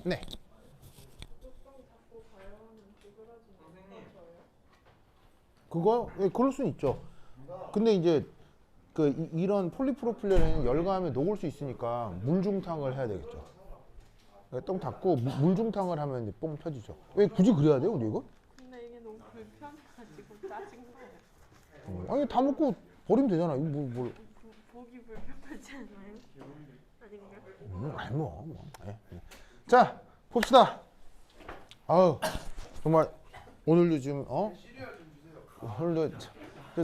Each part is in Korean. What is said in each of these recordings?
네. 그거 예, 그럴 수는 있죠. 근데 이제 이런 폴리프로필렌은 열감에 녹을 수 있으니까 물중탕을 해야 되겠죠. 똥 닦고 물중탕을 하면 이제 뽕 펴지죠. 왜 굳이 그래야 돼요, 근데 이거? 근데 이게 너무 불편해가지고 짜증나요. 아니 다 먹고 버리면 되잖아. 이거 보기 불편하지 않아요? 아닌가? 아니 뭐. 예, 예. 자 봅시다. 아유 정말 오늘도 지금 오늘도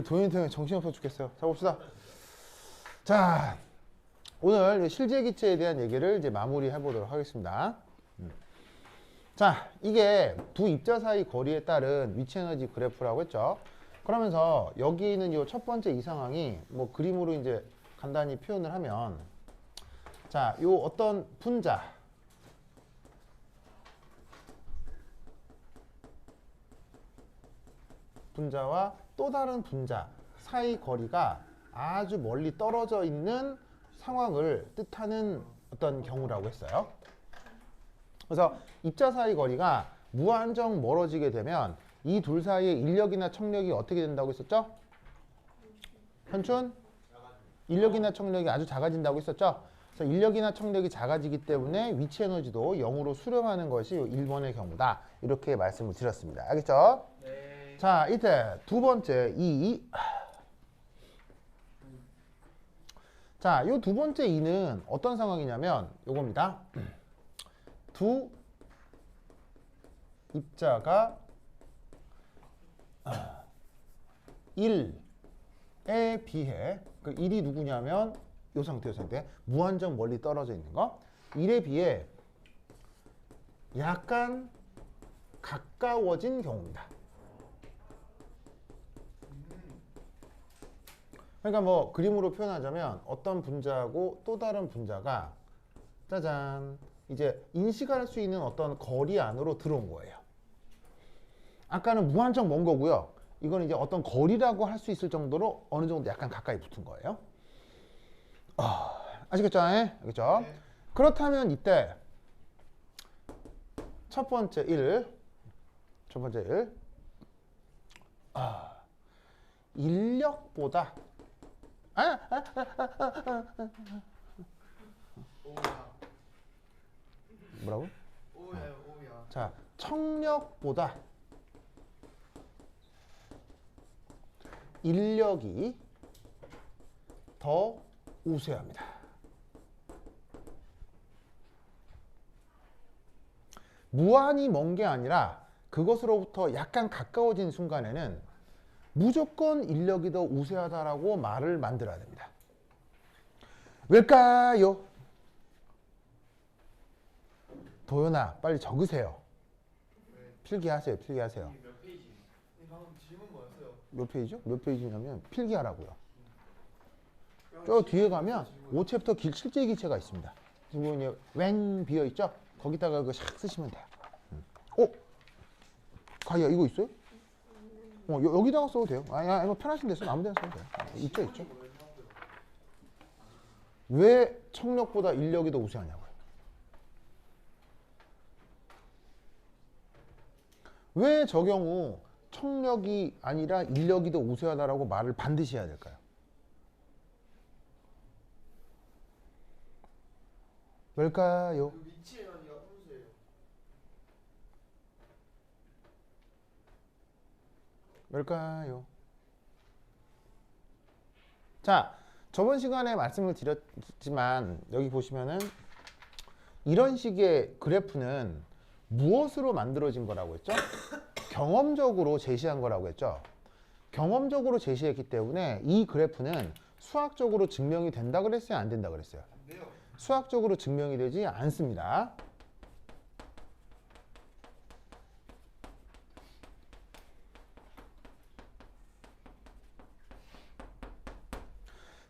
도현이 때문에 정신없어 죽겠어요. 자 봅시다. 자 오늘 실제기체에 대한 얘기를 이제 마무리해 보도록 하겠습니다. 자 이게 두 입자 사이 거리에 따른 위치 에너지 그래프라고 했죠. 그러면서 여기 있는 이 첫 번째 이 상황이 뭐 그림으로 이제 간단히 표현을 하면 자 요 어떤 분자와 또 다른 분자 사이 거리가 아주 멀리 떨어져 있는 상황을 뜻하는 어떤 경우라고 했어요. 그래서 입자 사이 거리가 무한정 멀어지게 되면 이 둘 사이의 인력이나 청력이 어떻게 된다고 했었죠? 현춘? 인력이나 청력이 아주 작아진다고 했었죠? 그래서 인력이나 청력이 작아지기 때문에 위치 에너지도 0으로 수렴하는 것이 1번의 경우다. 이렇게 말씀을 드렸습니다. 알겠죠? 네. 자, 이때 두 번째 자, 요 두 번째 2는 어떤 상황이냐면 요겁니다. 두 입자가 1에 비해 그 1이 누구냐면 요 상태 무한정 멀리 떨어져 있는 거 1에 비해 약간 가까워진 경우입니다. 그러니까 뭐 그림으로 표현하자면 어떤 분자하고 또 다른 분자가 짜잔 이제 인식할 수 있는 어떤 거리 안으로 들어온 거예요. 아까는 무한정 먼 거고요. 이건 이제 어떤 거리라고 할 수 있을 정도로 어느 정도 약간 가까이 붙은 거예요. 아시겠죠? 알겠죠? 네. 그렇다면 이때 첫 번째 1 인력보다 오야. 뭐라고? 오야. 자, 청력보다 인력이 더 우세합니다. 무한히 먼 게 아니라 그것으로부터 약간 가까워진 순간에는 무조건 인력이 더 우세하다라고 말을 만들어야 됩니다. 왜일까요? 도연아, 빨리 적으세요. 필기하세요. 몇 페이지? 방금 질문 뭐였어요? 몇 페이지죠? 몇 페이지냐면 필기하라고요. 저 뒤에 가면 5챕터 실제 기체가 있습니다. 지금 이제 웬 비어 있죠? 거기다가 그거 샥 쓰시면 돼요. 가희야 이거 있어요? 여기다가 써도 돼요. 뭐 편하신 데서 아무 데나 써도 돼요. 있죠. 왜 청력보다 인력이 더 우세하냐고요? 왜 저 경우 청력이 아니라 인력이 더 우세하다라고 말을 반드시 해야 될까요? 왜일까요? 그 위치 에너지가 분수예요. 왜일까요? 자, 저번 시간에 말씀을 드렸지만 여기 보시면은 이런 식의 그래프는 무엇으로 만들어진 거라고 했죠? 경험적으로 제시한 거라고 했죠? 경험적으로 제시했기 때문에 이 그래프는 수학적으로 증명이 된다 그랬어요? 안 된다 그랬어요? 안 돼요. 수학적으로 증명이 되지 않습니다.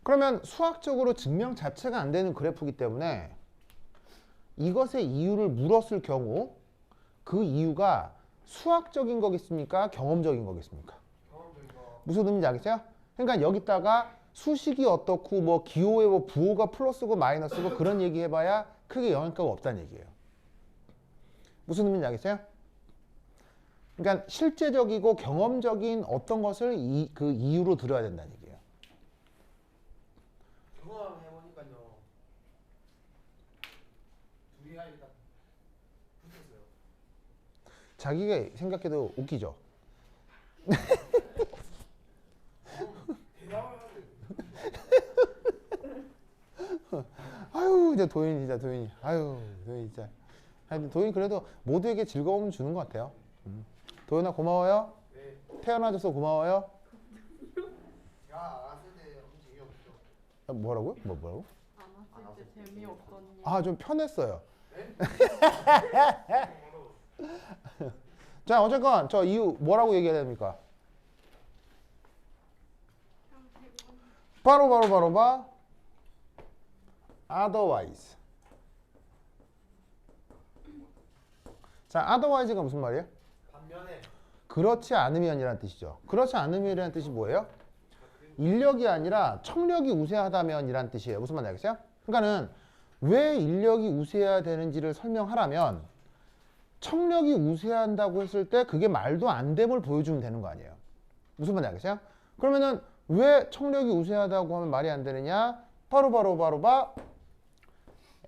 그러면 수학적으로 증명 자체가 안 되는 그래프이기 때문에 이것의 이유를 물었을 경우 그 이유가 수학적인 거겠습니까? 경험적인 거겠습니까? 경험적인 거. 무슨 의미인지 알겠어요? 그러니까 여기다가 수식이 어떻고 뭐 기호에 뭐 부호가 플러스고 마이너스고 그런 얘기 해봐야 크게 영향가가 없다는 얘기예요. 무슨 의미인지 알겠어요? 그러니까 실제적이고 경험적인 어떤 것을 그 이유로 들어야 된다는 얘기예요. 경험해보니까요. 둘이 아예 딱 붙었어요. 자기가 생각해도 웃기죠. 대답을 하는데 아유 이제 도현이 진짜 도현이 아유 도현이 진짜 하여튼 도현이 그래도 모두에게 즐거움을 주는 것 같아요. 도현아 고마워요. 네. 태어나줘서 고마워요. 제가 알았을 때 엄청 재미없죠. 아, 뭐라고요? 뭐라고? 안 왔을 때 재미없었니? 아 좀 편했어요. 자 어쨌건 저 이유 뭐라고 얘기해야 됩니까? 바로 봐. otherwise. 자 otherwise가 무슨 말이에요? 반면에 그렇지 않으면이라는 뜻이죠. 그렇지 않으면이라는 뜻이 뭐예요? 인력이 아니라 청력이 우세하다면이라는 뜻이에요. 무슨 말인지 알겠어요? 그러니까는 왜 인력이 우세해야 되는지를 설명하라면 청력이 우세한다고 했을 때 그게 말도 안 됨을 보여주면 되는 거 아니에요. 무슨 말인지 알겠어요? 그러면은 왜 청력이 우세하다고 하면 말이 안 되느냐? 바로 봐.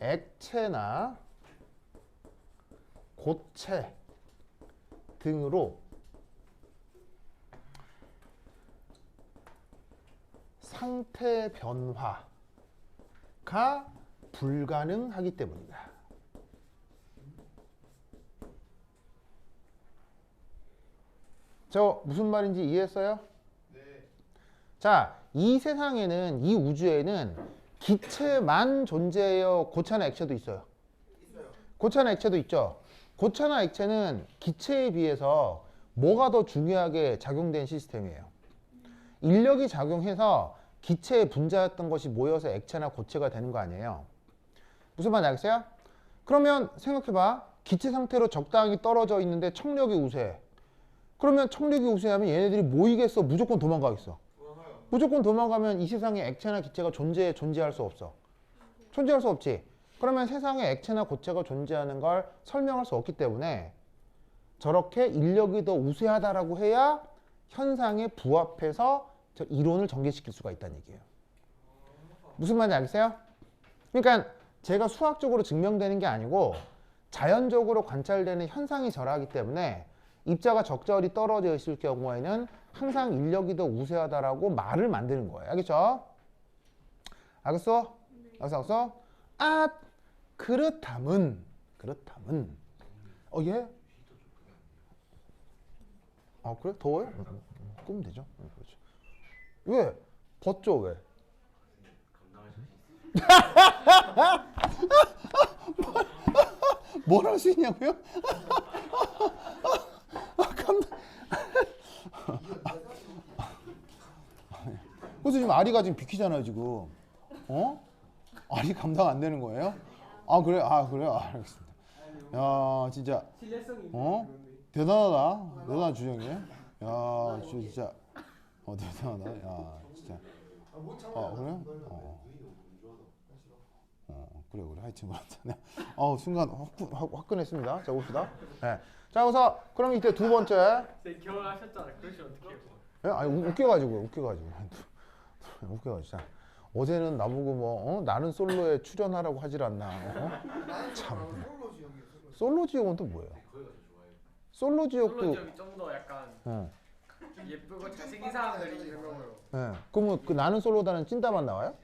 액체나 고체 등으로 상태 변화가 불가능하기 때문이다. 저 무슨 말인지 이해했어요? 네. 자, 이 세상에는 이 우주에는 기체만 존재해요. 고체나 액체도 있어요. 있어요. 고체나 액체도 있죠. 고체나 액체는 기체에 비해서 뭐가 더 중요하게 작용된 시스템이에요. 인력이 작용해서 기체의 분자였던 것이 모여서 액체나 고체가 되는 거 아니에요. 무슨 말인지 알겠어요? 그러면 생각해봐. 기체 상태로 적당히 떨어져 있는데 청력이 우세해. 그러면 청력이 우세하면 얘네들이 모이겠어? 무조건 도망가겠어? 도망가요. 무조건 도망가면 이 세상에 액체나 기체가 존재할 수 없어. 존재할 수 없지. 그러면 세상에 액체나 고체가 존재하는 걸 설명할 수 없기 때문에 저렇게 인력이 더 우세하다라고 해야 현상에 부합해서 저 이론을 전개시킬 수가 있다는 얘기예요. 무슨 말인지 알겠어요? 그러니까 제가 수학적으로 증명되는 게 아니고 자연적으로 관찰되는 현상이 저러하기 때문에 입자가 적절히 떨어져 있을 경우에는 항상 인력이 더 우세하다라고 말을 만드는 거예요. 알겠죠? 알겠어? 알겠어? 아, 그렇다면 예? 아 그래? 더워요? 끄면 되죠. 그렇죠. 왜? 벗죠 왜? 뭘 할 수 있냐고요? 그래서 지금 아리가 지금 비키잖아요 지금. 어? 아리 감당 안 되는 거예요? 아 그래? 아 그래요? 아, 알겠습니다. 야 진짜 대단한 주정이에요. 야 진짜 대단하다. 야 진짜. 그래요? 그래 하여튼 순간 화끈했습니다. 자 봅시다. 네. 자 우선 그럼 이때 두 번째. 결혼하셨잖아요. 그러시면 어떻게 해요? 예? 아니 웃겨가지고 자, 어제는 나보고 나는 솔로에 출연하라고 하질 않나. 참. 솔로지 형님. 솔로 지옥은 또 뭐예요? 솔로 지옥도. 솔로 좀 더 약간 예. 예쁘고 잘생긴 사람들이 있는 거고요. 예. 그러면 그 나는 솔로다는 찐따만 나와요?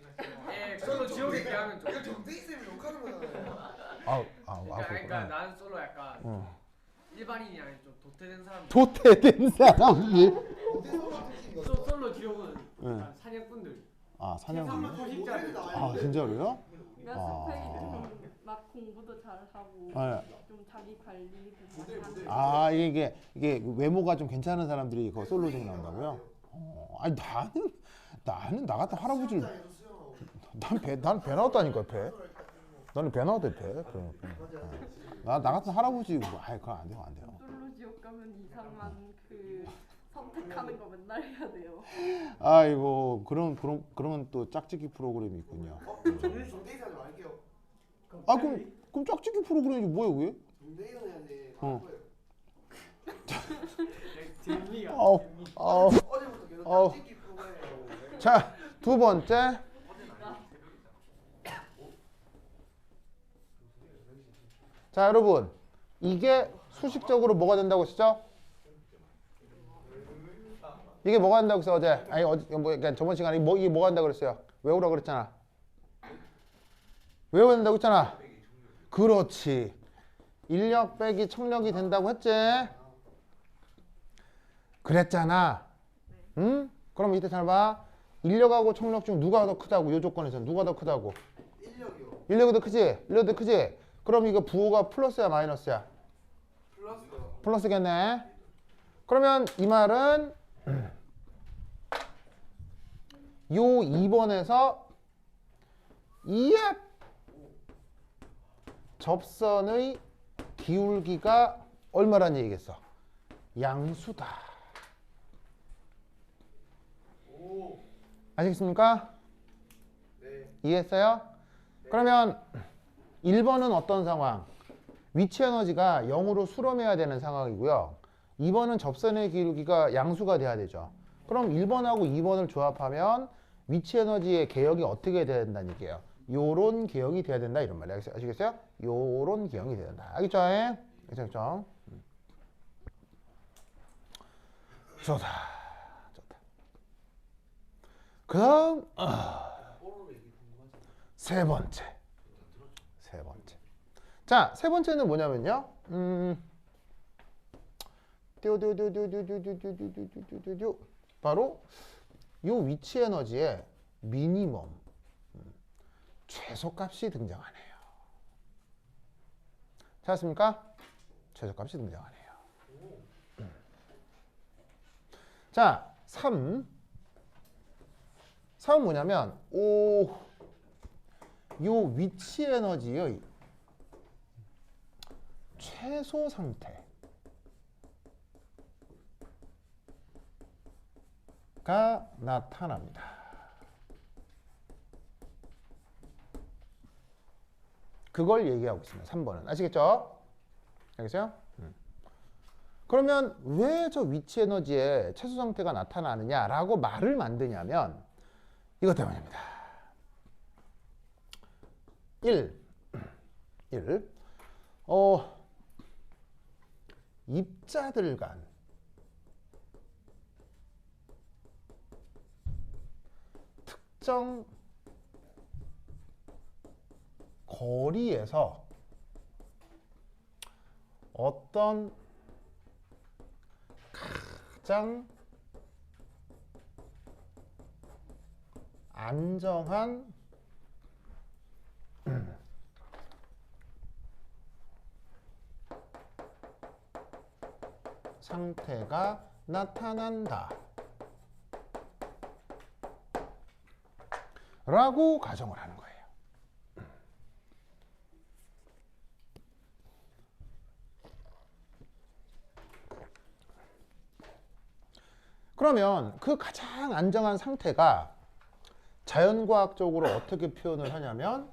예, 솔로 지옥에 비하면 좀. 이거 정대희 쌤이 욕하는 거잖아요. 그러니까 그렇구나. 나는 솔로 약간 일반인이 아닌 좀 도태된 사람. 도태된 사람이. 솔로 지옥은 약간 사냥꾼들. 사냥꾼. 포식자들. 진짜로요? 몇 스펙이 막 공부도 잘하고 네. 좀 자기 관리도 잘하는. 이게 외모가 좀 괜찮은 사람들이 그 솔로쟁이 나온다고요? 아니 나는 나 같은 할아버지를 난 배 나왔다니까 배. 나는 배 나왔대 배. 나 같은 할아버지 그건 안 돼요. 솔로 지옥 가면 이상한 그 선택하는 거 맨날 해야 돼요. 아이고 그러면 또 짝짓기 프로그램이 있군요. 정대희 쌤 말게요. 그럼 짝짓기 프로그램이 뭐예요 그게? 정대희 선생한테 재미가. 어제부터 계속 어우. 찍기 프로그램이라고. 자, 두 번째. 자, 여러분. 이게 수식적으로 뭐가 된다고 했죠? 이게 뭐가 된다고 했어, 어제? 아니, 그러니까 저번 시간에 이게 뭐가 된다고 그랬어요? 외우라고 그랬잖아. 외워야 된다고 했잖아. 그렇지. 인력 빼기 청력이 된다고 했지? 그랬잖아. 응? 그럼 이때 잘 봐. 인력하고 청력 중 누가 더 크다고? 이 조건에서 누가 더 크다고? 인력이요. 인력이 더 크지? 인력이 더 크지? 그럼 이거 부호가 플러스야 마이너스야? 플러스. 플러스겠네. 그러면 이 말은 요 2번에서 이압 접선의 기울기가 얼마란 얘기겠어? 양수다. 아시겠습니까? 네. 이해했어요? 그러면 1번은 어떤 상황? 위치 에너지가 0으로 수렴해야 되는 상황이고요. 2번은 접선의 기울기가 양수가 돼야 되죠. 그럼 1번하고 2번을 조합하면 위치 에너지의 개혁이 어떻게 돼야 된다는 얘기예요. 요런 개혁이 돼야 된다 이런 말이에요. 아시겠어요? 요런 개혁이 돼야 된다. 알겠죠? 알겠죠? 좋다. 그 다음 세 번째. 자, 세 번째는 뭐냐면요. 띠오띠오띠오띠오띠오띠오띠오띠오띠오띠오띠오띠오 바로 요 위치 에너지의 미니멈 최소값이 등장하네요. 찾았습니까? 최소값이 등장하네요. 자, 3 뭐냐면 요 위치 에너지의 최소 상태가 나타납니다. 그걸 얘기하고 있습니다. 3번은. 아시겠죠? 알겠어요? 그러면 왜 저 위치 에너지의 최소 상태가 나타나느냐라고 말을 만드냐면 이것 때문입니다. 1. 입자들 간 특정 거리에서 어떤 가장 안정한 상태가 나타난다 라고 가정을 하는 거예요. 그러면 그 가장 안정한 상태가 자연과학적으로 어떻게 표현을 하냐면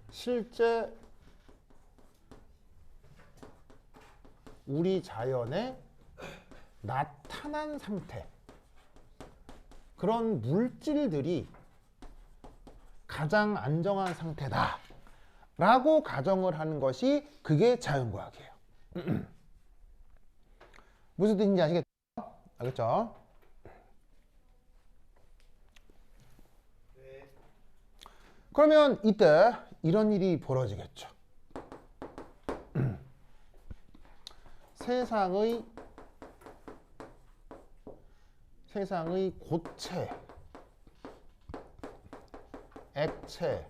실제 우리 자연에 나타난 상태, 그런 물질들이 가장 안정한 상태다 라고 가정을 하는 것이 그게 자연과학이에요. 무슨 뜻인지 아시겠죠? 알겠죠? 네. 그러면 이때 이런 일이 벌어지겠죠. 세상의 고체, 액체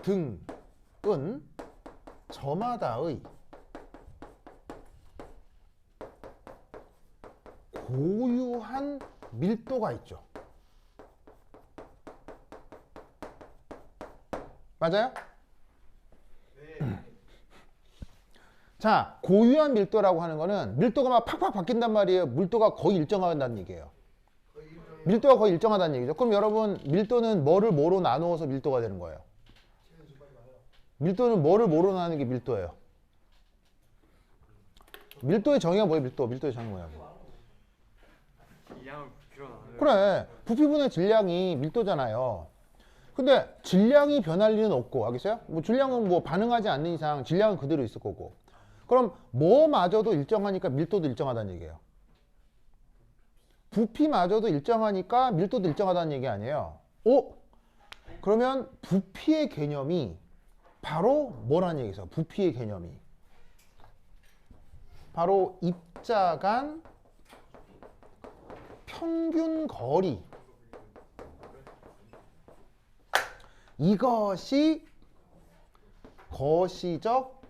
등은 저마다의 고유한 밀도가 있죠. 맞아요? 네. 자, 고유한 밀도라고 하는 거는 밀도가 막 팍팍 바뀐단 말이에요. 밀도가 거의 일정하다는 얘기예요. 거의 일정해요. 밀도가 거의 일정하다는 얘기죠. 그럼 여러분 밀도는 뭐를 뭐로 나누어서 밀도가 되는 거예요? 밀도는 뭐를 뭐로 나누는 게 밀도예요? 밀도의 정의가 뭐예요? 밀도의 정의 뭐야? 이 양을 부피로 나눠요. 그래. 부피분의 질량이 밀도잖아요. 근데 질량이 변할 리는 없고, 알겠어요? 뭐 질량은 뭐 반응하지 않는 이상 질량은 그대로 있을 거고. 그럼 뭐마저도 일정하니까 밀도도 일정하다는 얘기예요. 부피마저도 일정하니까 밀도도 일정하다는 얘기 아니에요. 오? 그러면 부피의 개념이 바로 뭐라는 얘기죠? 부피의 개념이 바로 입자 간 평균 거리, 이것이 거시적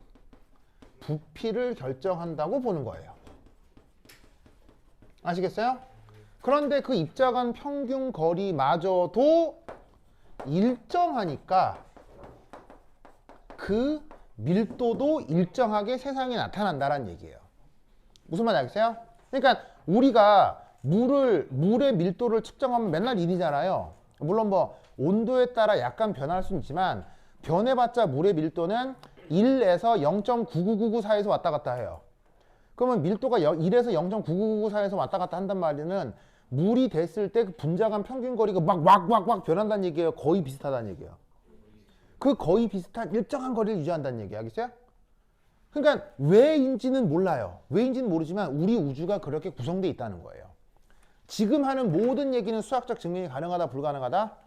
부피를 결정한다고 보는 거예요. 아시겠어요? 그런데 그 입자 간 평균 거리마저도 일정하니까 그 밀도도 일정하게 세상에 나타난다는 얘기예요. 무슨 말인지 알겠어요? 그러니까 우리가 물의 밀도를 측정하면 맨날 1이잖아요. 물론 뭐 온도에 따라 약간 변할 수는 있지만 변해봤자 물의 밀도는 1에서 0.9999 사이에서 왔다 갔다 해요. 그러면 밀도가 1에서 0.9999 사이에서 왔다 갔다 한단 말은 물이 됐을 때 그 분자간 평균 거리가 막 변한다는 얘기예요. 거의 비슷하다는 얘기예요. 그 거의 비슷한 일정한 거리를 유지한다는 얘기예요. 알겠어요? 그러니까 왜인지는 몰라요. 왜인지는 모르지만 우리 우주가 그렇게 구성되어 있다는 거예요. 지금 하는 모든 얘기는 수학적 증명이 가능하다, 불가능하다?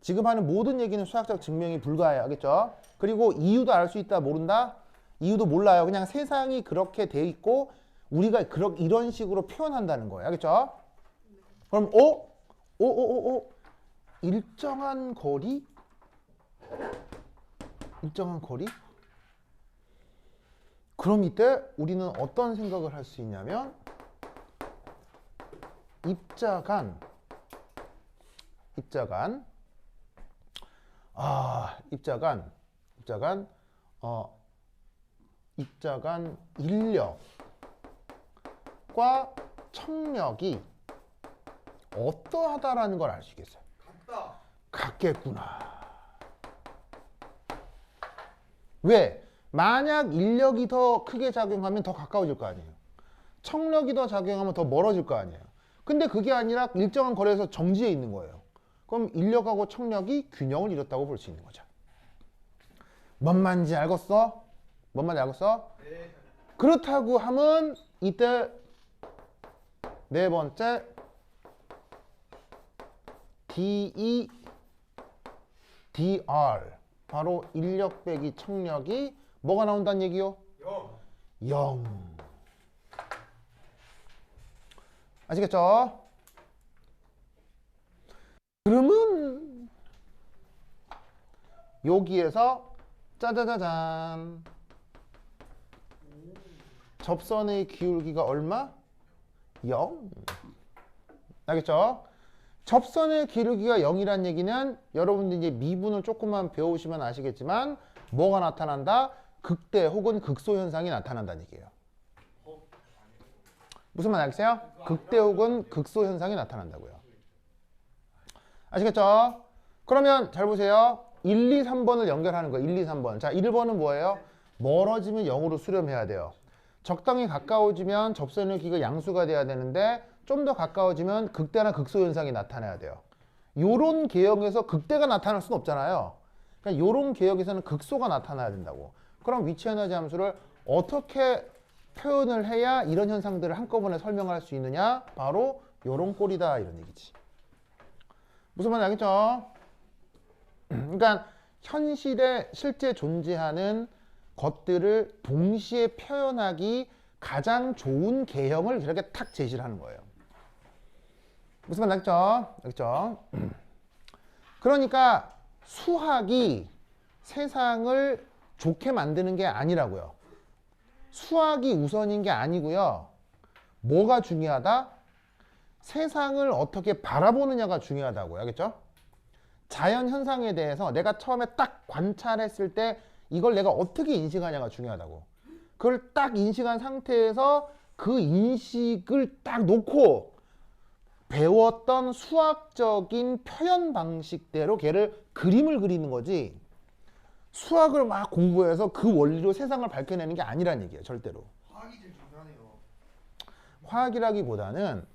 지금 하는 모든 얘기는 수학적 증명이 불가해요. 알겠죠? 그리고 이유도 알 수 있다, 모른다? 이유도 몰라요. 그냥 세상이 그렇게 돼 있고 우리가 이런 식으로 표현한다는 거예요. 알겠죠? 그럼 일정한 거리? 일정한 거리? 그럼 이때 우리는 어떤 생각을 할 수 있냐면 입자 간 인력과 청력이 어떠하다라는 걸 알 수 있겠어요. 같겠구나. 왜? 만약 인력이 더 크게 작용하면 더 가까워질 거 아니에요. 청력이 더 작용하면 더 멀어질 거 아니에요. 근데 그게 아니라 일정한 거리에서 정지해 있는 거예요. 그럼 인력하고 청력이 균형을 이뤘다고 볼 수 있는 거죠. 뭔 말인지 알겠어? 뭔 말인지 알겠어? 네. 그렇다고 하면 이때 네 번째 DE, DR 바로 인력 빼기 청력이 뭐가 나온다는 얘기요? 0. 아시겠죠? 그러면 여기에서 짜자자잔 접선의 기울기가 얼마? 0. 알겠죠? 접선의 기울기가 0이란 얘기는 여러분들 이제 미분을 조금만 배우시면 아시겠지만 뭐가 나타난다? 극대 혹은 극소 현상이 나타난다는 얘기예요. 무슨 말 알겠어요? 극대 혹은 극소 현상이 나타난다고요. 아시겠죠? 그러면 잘 보세요. 1, 2, 3번을 연결하는 거예요. 1, 2, 3번. 자, 1번은 뭐예요? 멀어지면 0으로 수렴해야 돼요. 적당히 가까워지면 접선의 기가 양수가 돼야 되는데 좀 더 가까워지면 극대나 극소 현상이 나타나야 돼요. 요런 개형에서 극대가 나타날 수는 없잖아요. 그러니까 요런 개형에서는 극소가 나타나야 된다고. 그럼 위치 에너지 함수를 어떻게 표현을 해야 이런 현상들을 한꺼번에 설명할 수 있느냐? 바로 요런 꼴이다 이런 얘기지. 무슨 말인지 알겠죠? 그러니까 현실에 실제 존재하는 것들을 동시에 표현하기 가장 좋은 개형을 이렇게 탁 제시를 하는 거예요. 무슨 말인지 알겠죠? 알겠죠? 그러니까 수학이 세상을 좋게 만드는 게 아니라고요. 수학이 우선인 게 아니고요. 뭐가 중요하다? 세상을 어떻게 바라보느냐가 중요하다고요. 알겠죠? 자연 현상에 대해서 내가 처음에 딱 관찰했을 때 이걸 내가 어떻게 인식하냐가 중요하다고. 그걸 딱 인식한 상태에서 그 인식을 딱 놓고 배웠던 수학적인 표현 방식대로 걔를 그림을 그리는 거지. 수학을 막 공부해서 그 원리로 세상을 밝혀내는 게 아니란 얘기예요. 절대로. 화학이 제일 중요하네요. 화학이라기보다는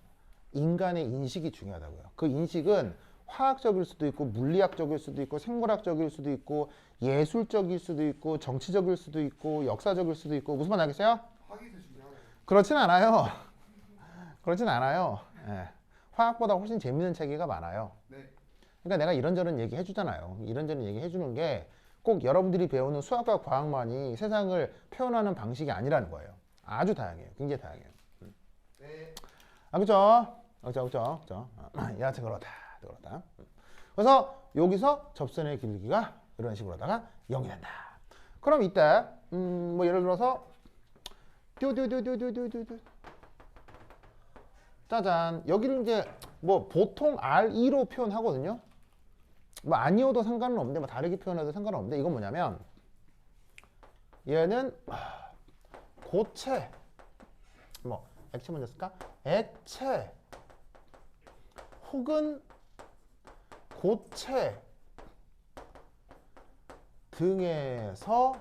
인간의 인식이 중요하다고요. 그 인식은 화학적일 수도 있고 물리학적일 수도 있고 생물학적일 수도 있고 예술적일 수도 있고 정치적일 수도 있고 역사적일 수도 있고 무슨 말 알겠어요? 화학이 제일 중요하네요. 그렇진 않아요. 그렇진 않아요. 예. 화학보다 훨씬 재밌는 체계가 많아요. 네. 그러니까 내가 이런저런 얘기 해주잖아요. 이런저런 얘기 해주는 게 꼭 여러분들이 배우는 수학과 과학만이 세상을 표현하는 방식이 아니라는 거예요. 아주 다양해요. 굉장히 다양해요. 네. 아, 그죠? 그죠? 야채 그렇다. 그렇다. 그래서 여기서 접선의 길기가 이런 식으로다가 0이 된다. 그럼 이때 뭐 예를 들어서 듀듀듀듀듀듀듀 짜잔. 여기를 이제 뭐 보통 R2로 표현하거든요. 뭐 아니어도 상관은 없는데 뭐 다르게 표현해도 상관은 없는데 이건 뭐냐면 얘는 고체 뭐 액체 먼저 쓸까? 액체 혹은 고체 등에서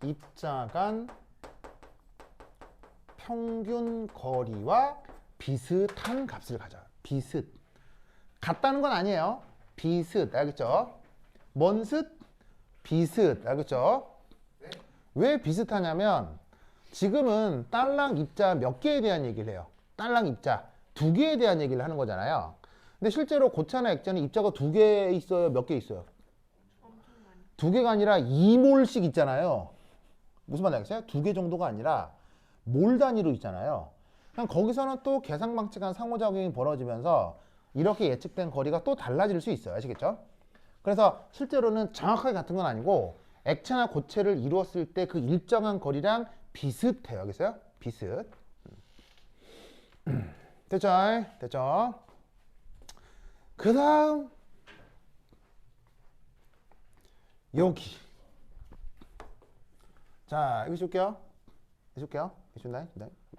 입자간 평균 거리와 비슷한 값을 가져요. 비슷. 같다는 건 아니에요. 비슷. 알겠죠? 뭔 슷? 비슷. 알겠죠? 네. 왜 비슷하냐면 지금은 딸랑 입자 몇 개에 대한 얘기를 해요. 딸랑 입자 2개에 대한 얘기를 하는 거잖아요. 근데 실제로 고체나 액체는 입자가 2개 있어요? 몇 개 있어요? 엄청 많이. 2개가 아니라 2몰씩 있잖아요. 무슨 말인지 알겠어요? 2개 정도가 아니라 몰 단위로 있잖아요. 그냥 거기서는 또 계산방식한 상호작용이 벌어지면서 이렇게 예측된 거리가 또 달라질 수 있어요. 아시겠죠? 그래서 실제로는 정확하게 같은 건 아니고 액체나 고체를 이루었을 때 그 일정한 거리랑 비슷해요. 알겠어요? 비슷. 됐죠? 됐죠? 그 다음 여기. 자, 여기 줄게요. 줄게요. 준다.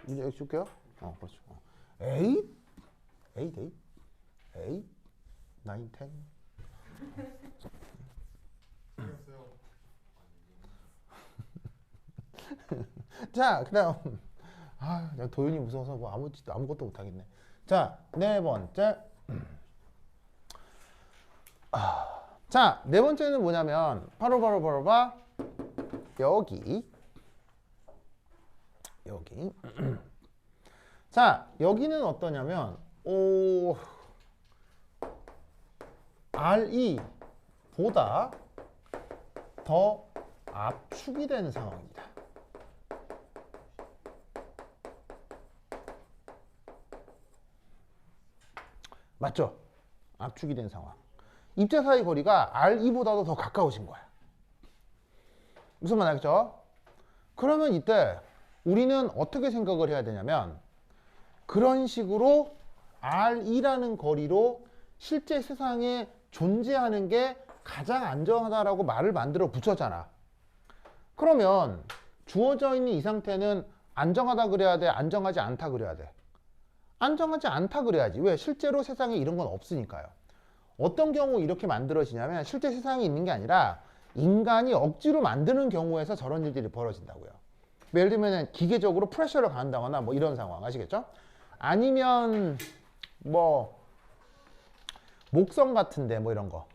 여기 줄게요. 그렇죠. 8, 8, 9, 10. 알겠어요. 자, 그다음 내가 도윤이 무서워서 뭐 아무것도 못 하겠네. 자, 네 번째. 자, 네 번째는 뭐냐면 바로 봐. 여기. 자, 여기는 어떠냐면 RE보다 더 압축이 되는 상황입니다. 맞죠? 압축이 된 상황. 입자 사이 거리가 RE보다도 더 가까워진 거야. 무슨 말 알겠죠? 그러면 이때 우리는 어떻게 생각을 해야 되냐면 그런 식으로 RE라는 거리로 실제 세상에 존재하는 게 가장 안전하다라고 말을 만들어 붙였잖아. 그러면 주어져 있는 이 상태는 안정하다 그래야 돼? 안정하지 않다 그래야 돼? 안정하지 않다 그래야지. 왜? 실제로 세상에 이런 건 없으니까요. 어떤 경우 이렇게 만들어지냐면 실제 세상에 있는 게 아니라 인간이 억지로 만드는 경우에서 저런 일들이 벌어진다고요. 예를 들면 기계적으로 프레셔를 가한다거나 뭐 이런 상황 아시겠죠? 아니면 뭐 목성 같은데 뭐 이런 거.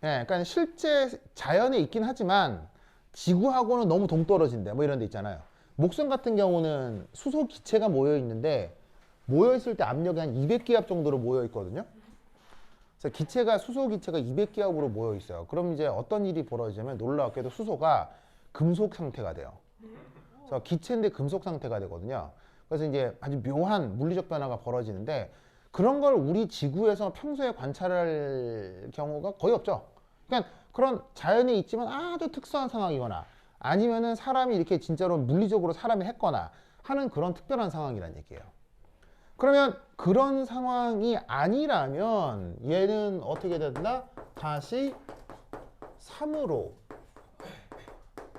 예, 그러니까 실제 자연에 있긴 하지만 지구하고는 너무 동떨어진데 뭐 이런 데 있잖아요. 목성 같은 경우는 수소 기체가 모여 있는데 모여 있을 때 압력이 한 200기압 정도로 모여 있거든요. 그래서 수소 기체가 200기압으로 모여 있어요. 그럼 이제 어떤 일이 벌어지냐면 놀랍게도 수소가 금속 상태가 돼요. 그래서 기체인데 금속 상태가 되거든요. 그래서 이제 아주 묘한 물리적 변화가 벌어지는데 그런 걸 우리 지구에서 평소에 관찰할 경우가 거의 없죠. 그러니까 그런 자연에 있지만 아주 특수한 상황이거나 아니면은 사람이 이렇게 진짜로 물리적으로 사람이 했거나 하는 그런 특별한 상황이란 얘기예요. 그러면 그런 상황이 아니라면 얘는 어떻게 된다? 다시 3으로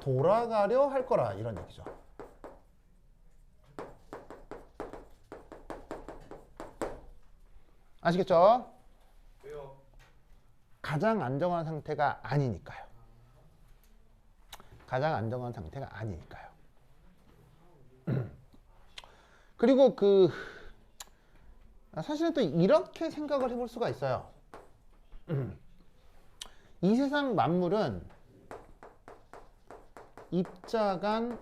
돌아가려 할 거라 이런 얘기죠. 아시겠죠? 왜요? 가장 안정한 상태가 아니니까요. 가장 안정한 상태가 아니니까요. 그리고 사실은 또 이렇게 생각을 해볼 수가 있어요. 이 세상 만물은 입자 간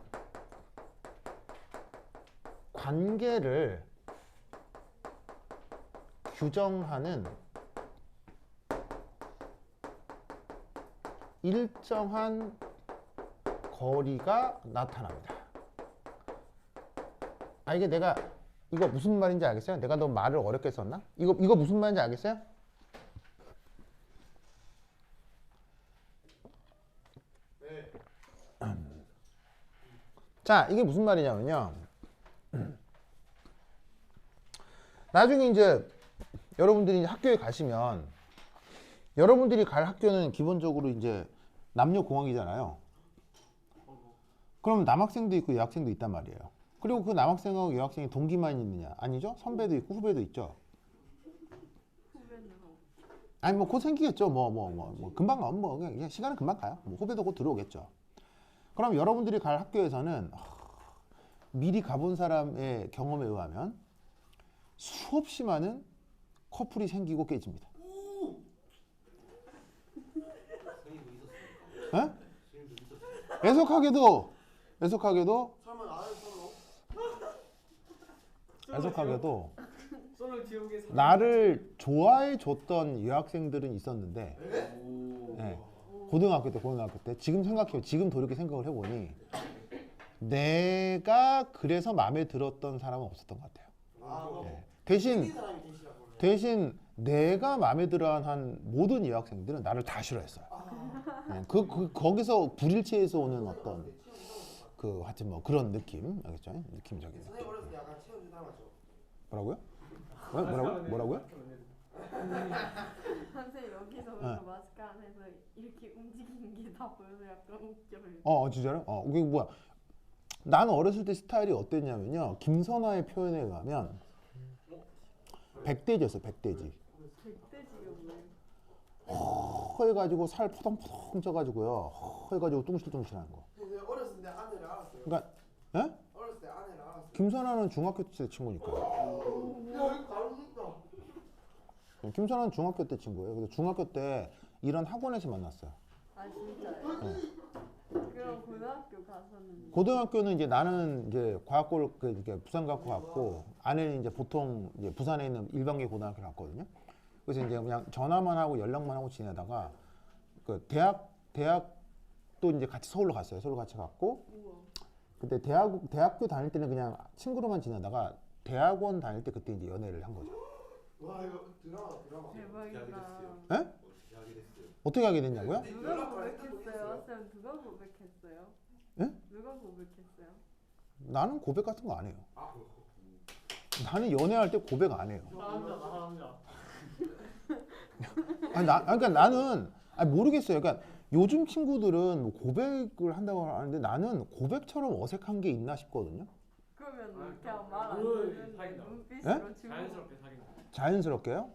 관계를 규정하는 일정한 거리가 나타납니다. 이게 내가 이거 무슨 말인지 알겠어요? 내가 너무 말을 어렵게 썼나? 이거 무슨 말인지 알겠어요? 자, 이게 무슨 말이냐면요. 나중에 이제 여러분들이 학교에 가시면 여러분들이 갈 학교는 기본적으로 이제 남녀공학이잖아요. 그럼 남학생도 있고 여학생도 있단 말이에요. 그리고 그 남학생하고 여학생이 동기만 있느냐? 아니죠? 선배도 있고 후배도 있죠. 후배는 아니 뭐 곧 생기겠죠. 뭐 금방 가면 뭐 그냥 시간은 금방 가요. 뭐 후배도 곧 들어오겠죠. 그럼 여러분들이 갈 학교에서는 미리 가본 사람의 경험에 의하면 수없이 많은 커플이 생기고 깨집니다. 에? 애석하게도 솔로 지옥에 나를 좋아해 줬던 여학생들은 있었는데 예, 고등학교 때 지금 생각해요. 지금 돌이켜 생각을 해보니 내가 그래서 마음에 들었던 사람은 없었던 것 같아요. 예. 대신 내가 마음에 들어한 모든 여학생들은 나를 다 싫어했어요. 예, 거기서 불일치에서 오는 어떤 하여튼 뭐 그런 느낌 알겠죠? 느낌적인 느낌. 선생님 어렸을 때 약간 체험주 닮았죠? 뭐라고요? 뭐라고요? 선생님 여기서부터 네. 마스크 안에서 이렇게 움직이는 게 다 보여서 약간 웃겨요. 진짜요? 이게 뭐야? 나는 어렸을 때 스타일이 어땠냐면요. 김선아의 표현에 의하면 백돼지였어요. 백돼지. 백돼지가 뭐예요? 허해가지고 살 포동포동 쪄가지고요. 허해가지고 뚱실뚱실한 거. 근데 어렸을 때 아내를 알았어요. 그러니까 예? 어렸을 때 아내를 알았어요. 김선아는 중학교 때 친구니까요. 야 이거 다릅니다. 김선아는 중학교 때 친구예요. 그래서 중학교 때 이런 학원에서 만났어요. 아 진짜요? 그럼 고등학교 가서는 고등학교는 이제 나는 이제 과학고를 이렇게 부산과학고 갔고 아내는 이제 보통 이제 부산에 있는 일반계 고등학교를 갔거든요. 그래서 이제 그냥 전화만 하고 연락만 하고 지내다가 대학도 이제 같이 서울로 갔어요. 서울 같이 갔고 우와. 그때 대학교 다닐 때는 그냥 친구로만 지내다가 대학원 다닐 때 그때 이제 연애를 한 거죠. 와 이거 드라마. 대박이다. 에? 어떻게 하게 됐냐고요? 누가 고백했어요? 쌤 누가 고백했어요? 예? 누가 고백했어요? 나는 고백 같은 거 안 해요. 나는 연애할 때 고백 안 해요. 그러니까 나는 모르겠어요. 그러니까 요즘 친구들은 뭐 고백을 한다고 하는데 나는 고백처럼 어색한 게 있나 싶거든요. 그러면 그냥 말 안 그걸 듣는 사귄다. 눈빛으로 주고 자연스럽게 사귄다. 자연스럽게요?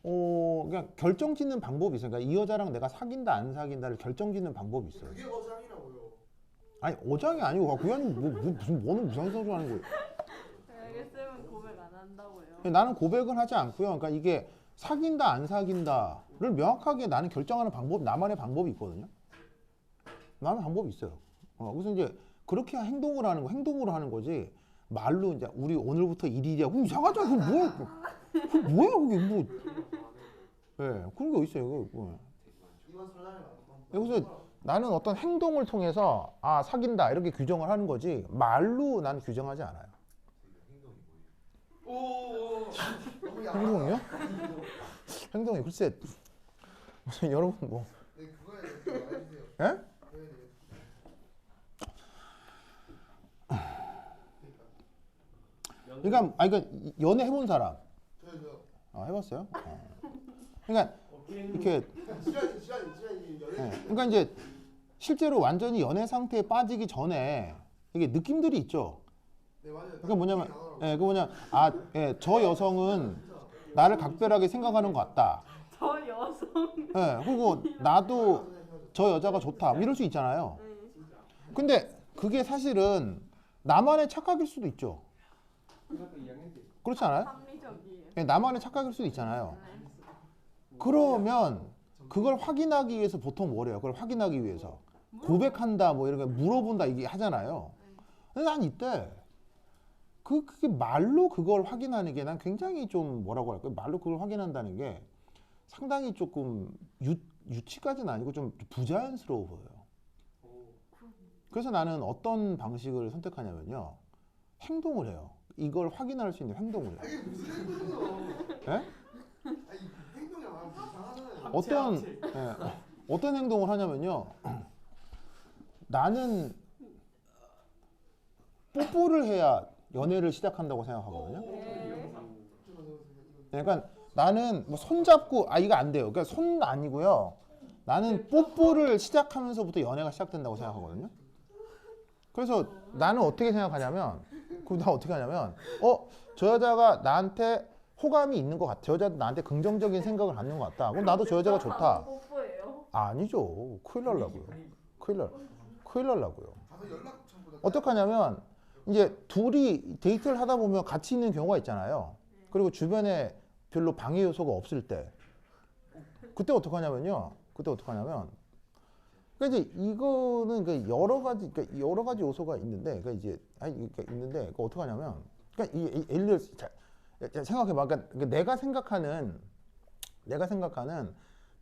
그냥 결정짓는 방법이 있어요. 그러니까 이 여자랑 내가 사귄다 안 사귄다를 결정짓는 방법이 있어요. 그게 어장이라고요. 아니 어장이 아니고 그냥 뭐는 무상성수 하는 거예요. 만약에 쌤은 고백 안 한다고요? 나는 고백을 하지 않고요. 그러니까 이게 사귄다 안 사귄다를 명확하게 나는 결정하는 나만의 방법이 있거든요. 나만의 방법이 있어요. 그래서 이제 그렇게 행동으로 하는 거지. 말로 이제 우리 오늘부터 1일이야. 그럼 이상하잖아. 그게 뭐야 그게 뭐. 예, 그런 게 있어요. 이번 설날에 그래서 나는 어떤 행동을 통해서 사귄다 이렇게 규정을 하는 거지 말로 난 규정하지 않아요. 행동이요? 행동이 글쎄 여러분 뭐 네 그거에 대해서 말해주세요. 예? 그거에 대해서. 그러니까 연애 해본 사람 저요. 해봤어요? 그러니까 이렇게 시간이 연애. 그러니까 이제 실제로 완전히 연애 상태에 빠지기 전에 이게 느낌들이 있죠. 네 맞아요. 그러니까 뭐냐면 저 여성은 나를 각별하게 생각하는 것 같다. 저 여성. 예, 그리고 나도 저 여자가 좋다 이럴 수 있잖아요. 근데 그게 사실은 나만의 착각일 수도 있죠. 그렇지 않아요? 합리적이에요. 예, 나만의 착각일 수도 있잖아요. 그러면 그걸 확인하기 위해서 보통 뭘 해요? 그걸 확인하기 위해서 고백한다 뭐 이렇게 물어본다 이게 하잖아요. 근데 난 이때 그게 말로 그걸 확인하는 게 난 굉장히 좀 뭐라고 할까요? 말로 그걸 확인한다는 게 상당히 조금 유치까지는 아니고 좀 부자연스러워 보여요. 그래서 나는 어떤 방식을 선택하냐면요. 행동을 해요. 이걸 확인할 수 있는 행동을 해요. 이게 무슨 행동이야? 예? 아니 행동이 이상하잖아요. 어떤 행동을 하냐면요. 나는 뽀뽀를 해야 연애를 시작한다고 생각하거든요. 그러니까 나는 뭐 손잡고 이거 안 돼요. 그러니까 손 아니고요. 나는 뽀뽀를 시작하면서부터 연애가 시작된다고 생각하거든요. 그래서 나는 어떻게 생각하냐면, 저 여자가 나한테 호감이 있는 것 같아. 저 여자도 나한테 긍정적인 생각을 갖는 것 같다. 그럼 나도 저 여자가 좋다. 뽀뽀예요? 아니죠. 큰일 날라고요. 큰일 날라고요. 가서 연락처보다 어떻게 하냐면 이제 둘이 데이트를 하다 보면 같이 있는 경우가 있잖아요. 그리고 주변에 별로 방해 요소가 없을 때 그때 어떻게 하냐면 그러니까 이제 이거는 여러 가지 요소가 있는데 있는데 어떻게 하냐면 예를 들어 생각해봐. 그러니까 내가 생각하는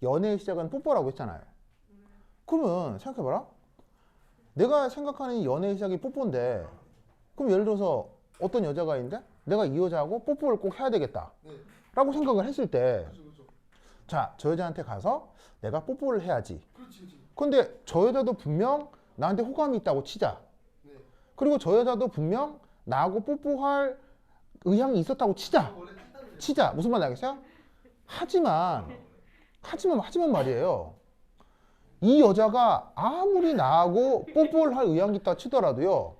연애의 시작은 뽀뽀라고 했잖아요. 그러면 생각해봐라. 내가 생각하는 연애의 시작이 뽀뽀인데 그럼 예를 들어서 어떤 여자가 있는데 내가 이 여자하고 뽀뽀를 꼭 해야 되겠다 라고 생각을 했을 때 자, 저 여자한테 가서 내가 뽀뽀를 해야지. 근데 저 여자도 분명 나한테 호감이 있다고 치자. 그리고 저 여자도 분명 나하고 뽀뽀할 의향이 있었다고 치자. 무슨 말인지 알겠어요? 하지만 말이에요. 이 여자가 아무리 나하고 뽀뽀를 할 의향이 있다 치더라도요.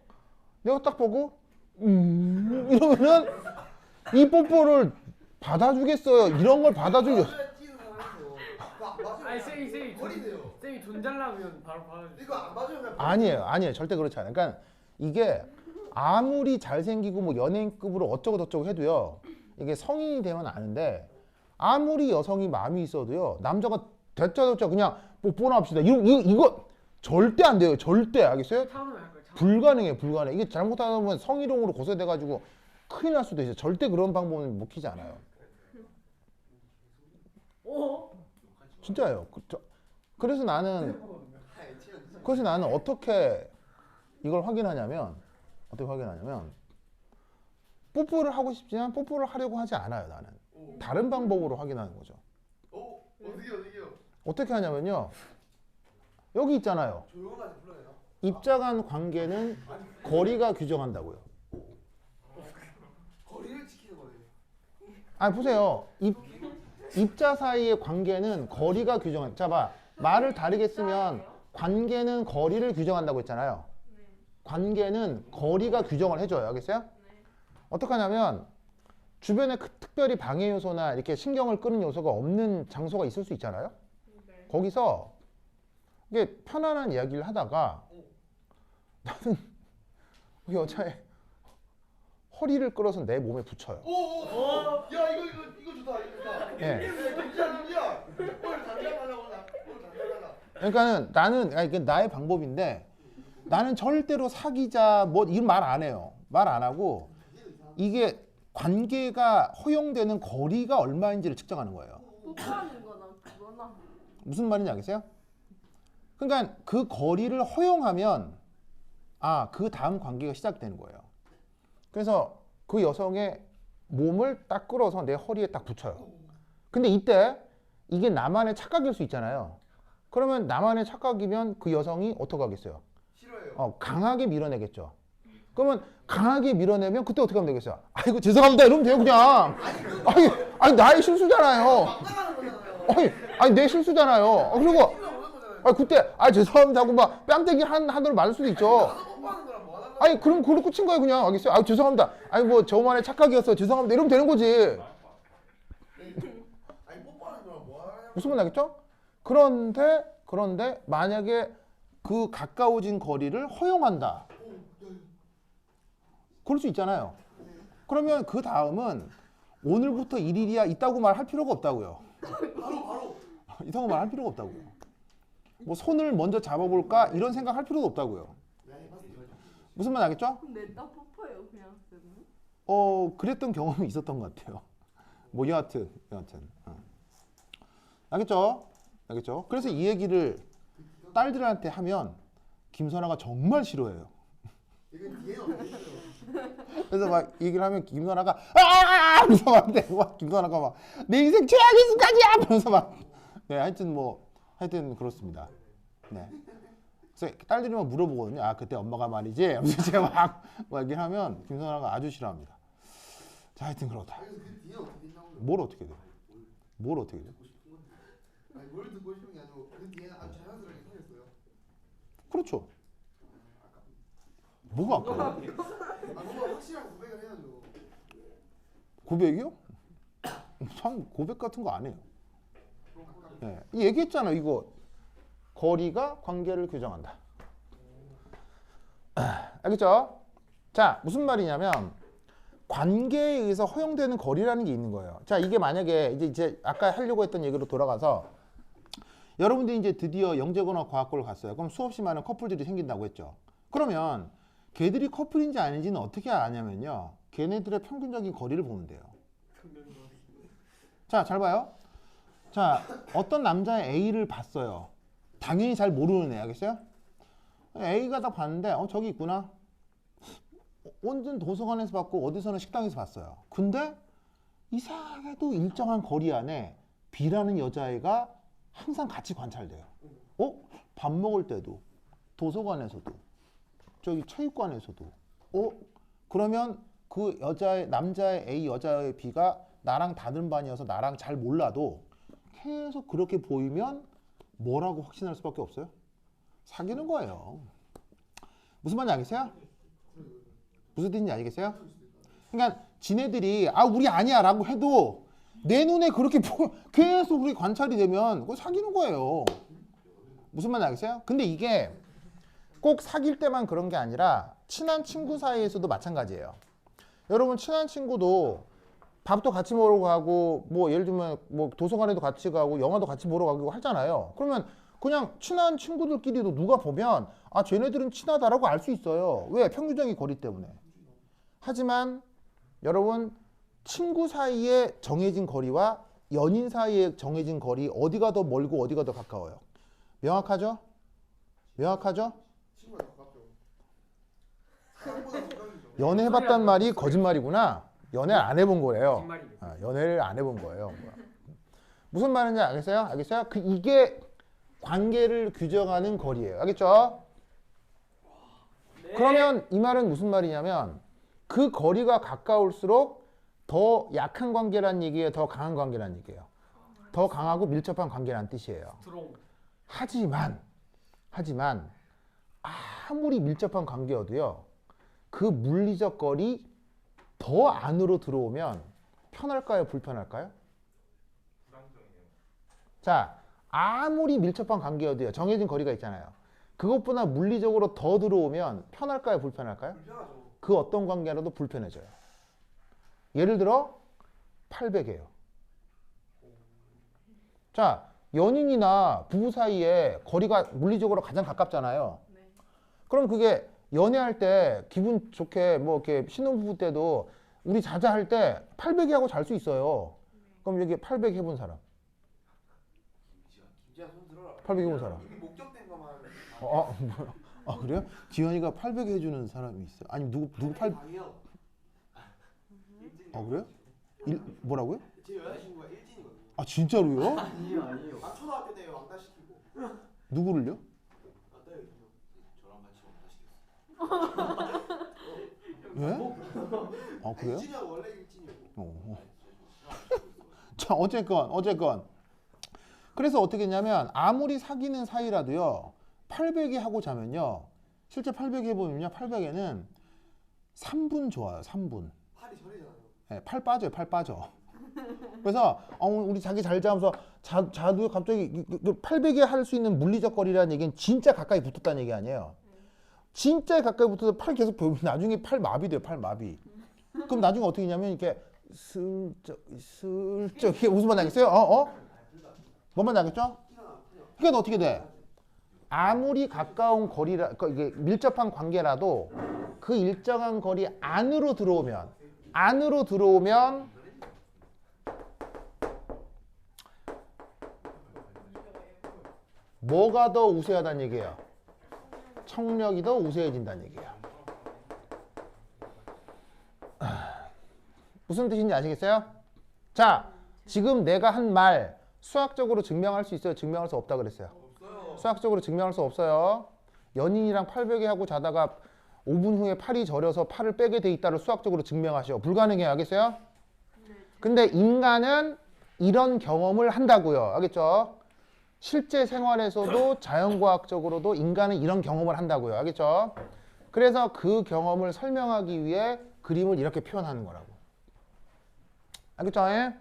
내가 딱 보고 이러면은 이 뽀뽀를 받아주겠어요. 이런 걸 받아주려. 아니 쌤이 돈 달라면 바로 받아주세요. 이거 안 봐주면 아니에요. 절대 그렇지 않아요. 그러니까 이게 아무리 잘생기고 뭐 연예인급으로 어쩌고 저쩌고 해도요. 이게 성인이 되면 아는데 아무리 여성이 마음이 있어도요. 남자가 대짜대짜 그냥 뽀뽀나 합시다. 이거 절대 안 돼요. 절대. 알겠어요? 차은우 할 거예요. 불가능해. 이게 잘못하다 보면 성희롱으로 고소돼가지고 큰일 날 수도 있어요. 절대 그런 방법은 먹히지 않아요. 진짜예요. 그래서 나는 어떻게 이걸 확인하냐면 뽀뽀를 하고 싶지만 뽀뽀를 하려고 하지 않아요. 나는 다른 방법으로 확인하는 거죠. 어디게요? 어떻게 하냐면요. 여기 있잖아요. 조용하게 불러요. 입자 간 관계는 거리가 규정한다고요. 거리를 지키는 거예요. 아니 보세요. 입자 사이의 관계는 거리가 규정한. 자 봐. 말을 다르게 쓰면 관계는 거리를 규정한다고 했잖아요. 관계는 거리가 규정을 해줘요. 알겠어요? 어떻게 하냐면 주변에 특별히 방해 요소나 이렇게 신경을 끄는 요소가 없는 장소가 있을 수 있잖아요. 거기서 이게 편안한 이야기를 하다가 나는 그 여자의 허리를 끌어서 내 몸에 붙여요. 야 이거 좋다. 예. 김지야. 뭘 단장하려고 나. 그러니까는 나는 이게 나의 방법인데 나는 절대로 사귀자 뭐 이런 말 안 해요. 말 안 하고 이게 관계가 허용되는 거리가 얼마인지를 측정하는 거예요. 뽀뽀하는 거나 그거나. 무슨 말인지 알겠어요? 그러니까 그 거리를 허용하면 그 다음 관계가 시작되는 거예요. 그래서 그 여성의 몸을 딱 끌어서 내 허리에 딱 붙여요. 근데 이때 이게 나만의 착각일 수 있잖아요. 그러면 나만의 착각이면 그 여성이 어떻게 하겠어요? 싫어요. 강하게 밀어내겠죠. 그러면 강하게 밀어내면 그때 어떻게 하면 되겠어요? 아이고 죄송합니다 이러면 돼요 그냥. 아니 나의 실수잖아요. 막나가는 거잖아요. 아니 내 실수잖아요. 그리고 그때 죄송합니다 하고 막 뺨때기 한으로 맞을 수도 있죠. 뽀뽀하는 거랑 뭐 하는 거야? 아니 그럼 그걸로 끝인 거예요 그냥. 알겠어요? 죄송합니다. 아니 뭐 저만의 착각이었어. 죄송합니다. 이러면 되는 거지. 아니 뽀뽀하는 거랑 뭐 하는 무슨 말 나겠죠? 그런데 만약에 그 가까워진 거리를 허용한다. 그럴 수 있잖아요. 그러면 그 다음은 오늘부터 1일이야 있다고 말할 필요가 없다고요. 이상한 말 할 필요가 없다고요. 뭐 손을 먼저 잡아볼까 이런 생각 할 필요도 없다고요. 무슨 말 알겠죠? 근데 딱 퍼퍼예요 그냥 쌤은. 그랬던 경험이 있었던 것 같아요. 뭐 여하튼. 알겠죠? 그래서 이 얘기를 딸들한테 하면 김선아가 정말 싫어해요. 이건 뒤에 없어요. 그래서 막 얘기를 하면 김선아가 아! 그래서 막 김선아가 막 내 인생 최악의 순간이야! 그러면서 막 네, 하여튼 그렇습니다. 네. 그래서 딸들이 막 물어보거든요. 아 그때 엄마가 말이지. 그래서 제가 막 얘기를 하면 김선아가 아주 싫어합니다. 자 하여튼 그렇다. 그 뒤에 어떻게 된다고요? 뭘 어떻게 돼? 뭘 어떻게 돼? 아니 뭘 듣고 싶은 게 아니고 그 뒤에 아주 자연스럽게 생겼어요. 그렇죠. 뭐가 아까워? 아 뭔가 확실하게 고백을 해야죠. 고백이요? 참 고백 같은 거 안 해요. 네. 얘기했잖아요. 이거 거리가 관계를 규정한다. 알겠죠? 자, 무슨 말이냐면 관계에 의해서 허용되는 거리라는 게 있는 거예요. 자, 이게 만약에 이제 아까 하려고 했던 얘기로 돌아가서 여러분들이 이제 드디어 영재고나 과학고를 갔어요. 그럼 수없이 많은 커플들이 생긴다고 했죠. 그러면 걔들이 커플인지 아닌지는 어떻게 아냐면요. 걔네들의 평균적인 거리를 보면 돼요. 자, 잘 봐요. 자, 어떤 남자의 A를 봤어요. 당연히 잘 모르는 애, 알겠어요? A가 딱 봤는데, 저기 있구나. 완전 도서관에서 봤고, 어디서는 식당에서 봤어요. 근데 이상하게도 일정한 거리 안에 B라는 여자애가 항상 같이 관찰돼요. 밥 먹을 때도, 도서관에서도, 저기 체육관에서도. 그러면 그 남자의 A, 여자의 B가 나랑 다른 반이어서 나랑 잘 몰라도 계속 그렇게 보이면 뭐라고 확신할 수밖에 없어요? 사귀는 거예요. 무슨 말인지 알겠어요? 무슨 뜻인지 알겠어요? 그러니까 지네들이 우리 아니야 라고 해도 내 눈에 그렇게 계속 그렇게 관찰이 되면 그거 사귀는 거예요. 무슨 말인지 알겠어요? 근데 이게 꼭 사귈 때만 그런 게 아니라 친한 친구 사이에서도 마찬가지예요. 여러분 친한 친구도 밥도 같이 먹으러 가고 뭐 예를 들면 뭐 도서관에도 같이 가고 영화도 같이 보러 가고 하잖아요. 그러면 그냥 친한 친구들끼리도 누가 보면 쟤네들은 친하다라고 알 수 있어요. 왜? 평균적인 거리 때문에. 하지만 여러분 친구 사이에 정해진 거리와 연인 사이에 정해진 거리 어디가 더 멀고 어디가 더 가까워요? 명확하죠? 친구가 더 가깝죠. 사람보다 가까이죠. 연애해봤단 말이 거짓말이구나. 연애 안 해본 거예요. 뒷말이네. 연애를 안 해본 거예요. 무슨 말인지 알겠어요? 이게 관계를 규정하는 거리예요. 알겠죠? 네. 그러면 이 말은 무슨 말이냐면 그 거리가 가까울수록 더 약한 관계란 얘기예요? 더 강한 관계란 얘기예요? 더 강하고 밀접한 관계란 뜻이에요. 드롱. 하지만 아무리 밀접한 관계여도요. 그 물리적 거리 더 안으로 들어오면 편할까요? 불편할까요? 자, 아무리 밀접한 관계여도요. 정해진 거리가 있잖아요. 그것보다 물리적으로 더 들어오면 편할까요? 불편할까요? 불편하죠. 그 어떤 관계라도 불편해져요. 예를 들어 800이에요. 자, 연인이나 부부 사이에 거리가 물리적으로 가장 가깝잖아요. 네. 그럼 그게 연애할 때 기분 좋게 뭐 이렇게 신혼부부 때도 우리 자자 할 때 800이 하고 잘 수 있어요. 그럼 여기 800 해본 사람. 진짜 손 들어라. 800 해본 사람. 목적된 것만. 그래요? 지현이가 800 해주는 사람이 있어요. 아니 누구 8? 방이요. 그래요? 뭐라고요? 제 여자친구가 일진이거든요. 진짜로요? 아니에요. 초등학교 때 왕따 시키고. 누구를요? 왕따요. 저랑 같이 왕따 시켰어요. 왜? 그래요? 일진이하고 원래 일진이고. 자, 어쨌건. 그래서 어떻게 했냐면 아무리 사귀는 사이라도요. 800이 하고 자면요. 실제 800 해보면요. 800에는 3분 좋아요. 3분. 팔이 저리잖아요. 네, 팔 빠져요. 팔 빠져. 그래서 우리 자기 잘 자면서 자도 갑자기 800에 할 수 있는 물리적 거리라는 얘기는 진짜 가까이 붙었다는 얘기 아니에요. 진짜 가까이 붙어서 팔 계속 보면 나중에 팔 마비 돼요. 팔 마비. 그럼 나중에 어떻게 되냐면 이렇게 슬쩍 이게 무슨 말 나겠어요? 뭔말 나겠죠? 그러니까 어떻게 돼? 아무리 가까운 거리라 이게 밀접한 관계라도 그 일정한 거리 안으로 들어오면 뭐가 더 우세하다는 얘기예요? 청력이 더 우세해진다는 얘기예요. 무슨 뜻인지 아시겠어요? 자, 지금 내가 한 말 수학적으로 증명할 수 있어요? 증명할 수 없다 그랬어요? 없어요. 수학적으로 증명할 수 없어요. 연인이랑 팔베개 하고 자다가 5분 후에 팔이 저려서 팔을 빼게 돼 있다를 수학적으로 증명하셔. 불가능해요. 알겠어요? 근데 인간은 이런 경험을 한다고요. 알겠죠? 실제 생활에서도 자연과학적으로도 인간은 이런 경험을 한다고요. 알겠죠? 그래서 그 경험을 설명하기 위해 그림을 이렇게 표현하는 거라고. 알겠죠? 예?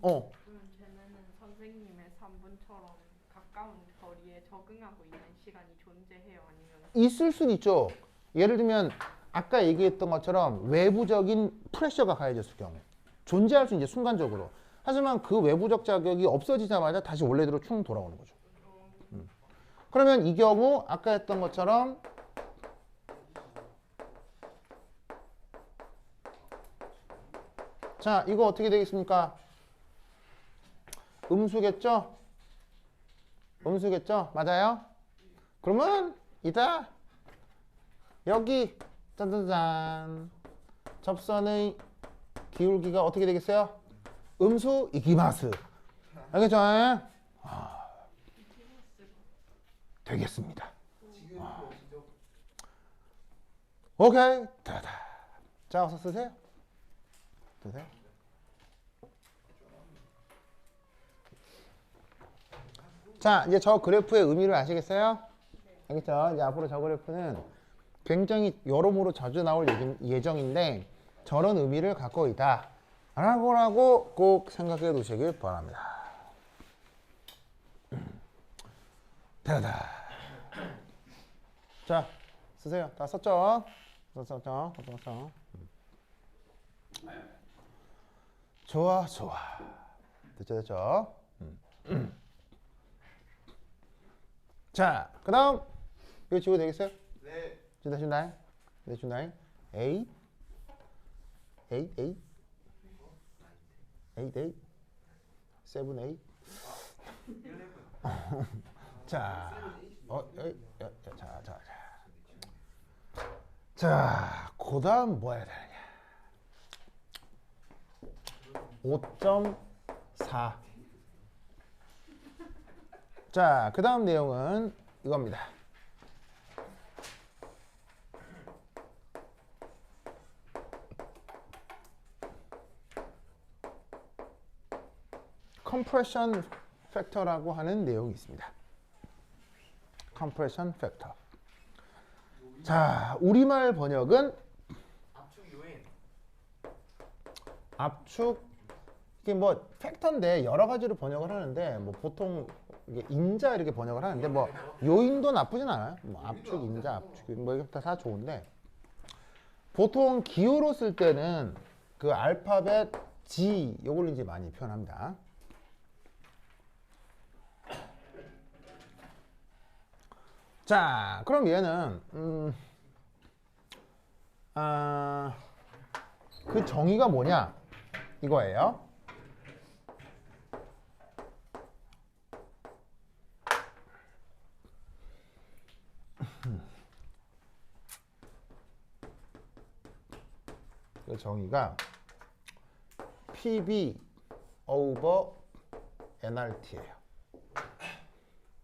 그러면 쟤네는 선생님의 3분처럼 가까운 거리에 적응하고 있는 시간이 존재해요? 아니면 있을 순 있죠. 예를 들면 아까 얘기했던 것처럼 외부적인 프레셔가 가해졌을 경우 존재할 수 있는 순간적으로. 하지만 그 외부적 자격이 없어지자마자 다시 원래대로 충 돌아오는 거죠. 그러면 이 경우 아까 했던 것처럼 자, 이거 어떻게 되겠습니까? 음수겠죠? 음수겠죠? 맞아요? 그러면 이따 여기 짠짠짠 접선의 기울기가 어떻게 되겠어요? 음수 이기마스. 알겠죠? 되겠습니다. 오케이. 다다. 자, 어서 쓰세요. 쓰세요. 자, 이제 저 그래프의 의미를 아시겠어요? 알겠죠? 이제 앞으로 저 그래프는 굉장히 여러모로 자주 나올 예정인데 저런 의미를 갖고 있다. 라고 꼭 생각해 두시길 바랍니다. 다다. 자, 쓰세요. 다 썼죠? 썼죠? 좋아. 됐죠? 자, 그 다음 이거 지워도 되겠어요? 네. 준다. A 7A 자, 자, 그 다음 뭐 해야 되느냐? 5.4. 자, 그 다음 내용은 이겁니다. 컴프레션 팩터라고 하는 내용이 있습니다. 컴프레션 팩터. 자, 우리말 번역은 압축 요인. 압축 이게 뭐 팩터인데 여러 가지로 번역을 하는데 뭐 보통 이게 인자 이렇게 번역을 하는데 뭐 요인도 나쁘진 않아요. 뭐 압축, 인자, 압축 뭐 이게 다 좋은데 보통 기호로 쓸 때는 그 알파벳 G 요걸 이제 많이 표현합니다. 자, 그럼 얘는 그 정의가 뭐냐 이거예요. 그 정의가 PB over nRT예요.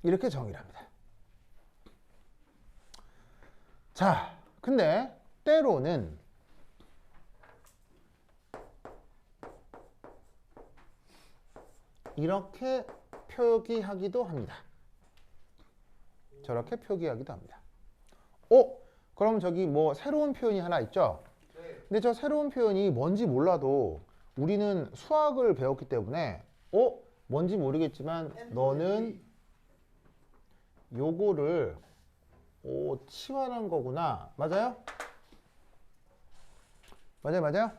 이렇게 정의를 합니다. 자, 근데 때로는 이렇게 표기하기도 합니다. 저렇게 표기하기도 합니다. 그럼 저기 뭐 새로운 표현이 하나 있죠? 근데 저 새로운 표현이 뭔지 몰라도 우리는 수학을 배웠기 때문에 뭔지 모르겠지만 너는 요거를 치환한 거구나. 맞아요? 맞아요?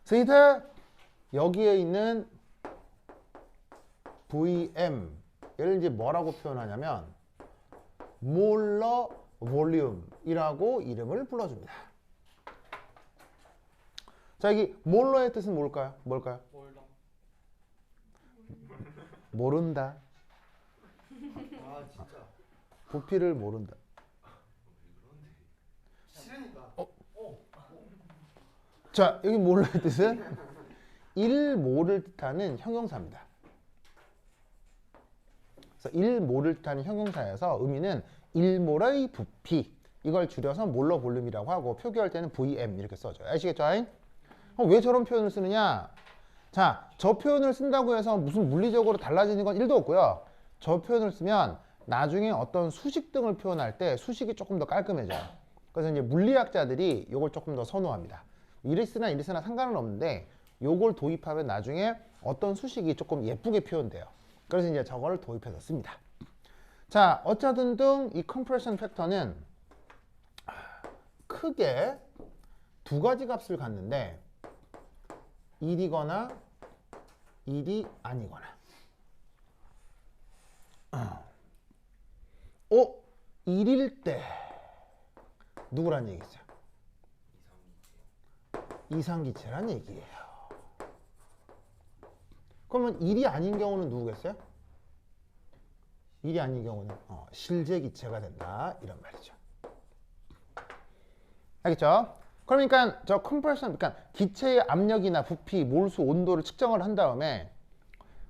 스니트 여기에 있는 VM 얘를 이제 뭐라고 표현하냐면 몰러 볼륨이라고 이름을 불러줍니다. 자, 여기 몰러의 뜻은 뭘까요? 몰라. 모른다. 아 진짜 부피를 모른다. 싫으니까. 자, 여기 몰러의 뜻은 일모를 뜻하는 형용사입니다. 그래서 일모를 뜻하는 형용사여서 의미는 일몰의 부피, 이걸 줄여서 몰러 볼륨이라고 하고 표기할 때는 VM 이렇게 써줘요. 아시겠죠? 왜 저런 표현을 쓰느냐? 자, 저 표현을 쓴다고 해서 무슨 물리적으로 달라지는 건 1도 없고요. 저 표현을 쓰면 나중에 어떤 수식 등을 표현할 때 수식이 조금 더 깔끔해져요. 그래서 이제 물리학자들이 이걸 조금 더 선호합니다. 이리스나 상관은 없는데 요걸 도입하면 나중에 어떤 수식이 조금 예쁘게 표현돼요. 그래서 이제 저거를 도입해서 씁니다. 자, 어쩌든 등 이 컴프레션 팩터는 크게 두 가지 값을 갖는데 1이거나 1이 아니거나 1일 때 누구란 얘기죠? 이상기체란 얘기예요. 그러면 1이 아닌 경우는 누구겠어요? 1이 아닌 경우는 실제기체가 된다 이런 말이죠. 알겠죠? 그러니까 저 컴프레션, 그러니까 기체의 압력이나 부피, 몰수, 온도를 측정을 한 다음에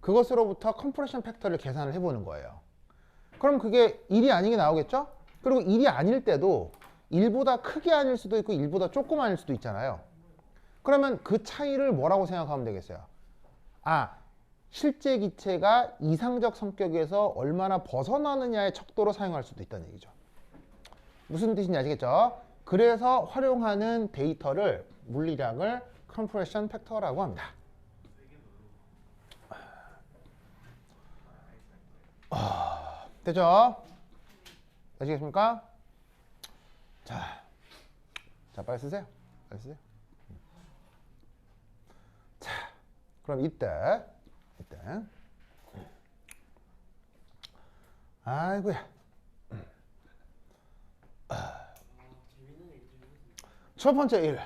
그것으로부터 컴프레션 팩터를 계산을 해보는 거예요. 그럼 그게 1이 아닌 게 나오겠죠? 그리고 1이 아닐 때도 1보다 크게 아닐 수도 있고 1보다 조금 아닐 수도 있잖아요. 그러면 그 차이를 뭐라고 생각하면 되겠어요? 실제 기체가 이상적 성격에서 얼마나 벗어나느냐의 척도로 사용할 수도 있다는 얘기죠. 무슨 뜻인지 아시겠죠? 그래서 활용하는 데이터를, 물리량을 컴프레션 팩터라고 합니다. 됐죠? 아시겠습니까? 자, 빨리 쓰세요. 자, 그럼 이때 아이고야. 첫 번째 1.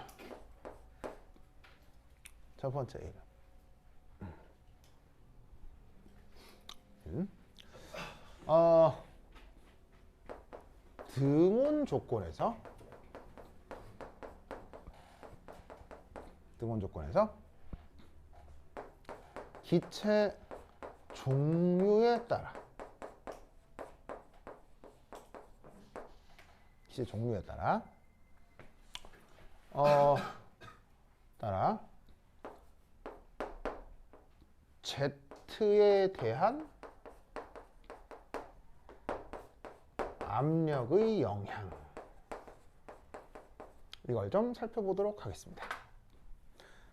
등온 조건에서 기체 종류에 따라 Z에 대한 압력의 영향, 이걸 좀 살펴보도록 하겠습니다.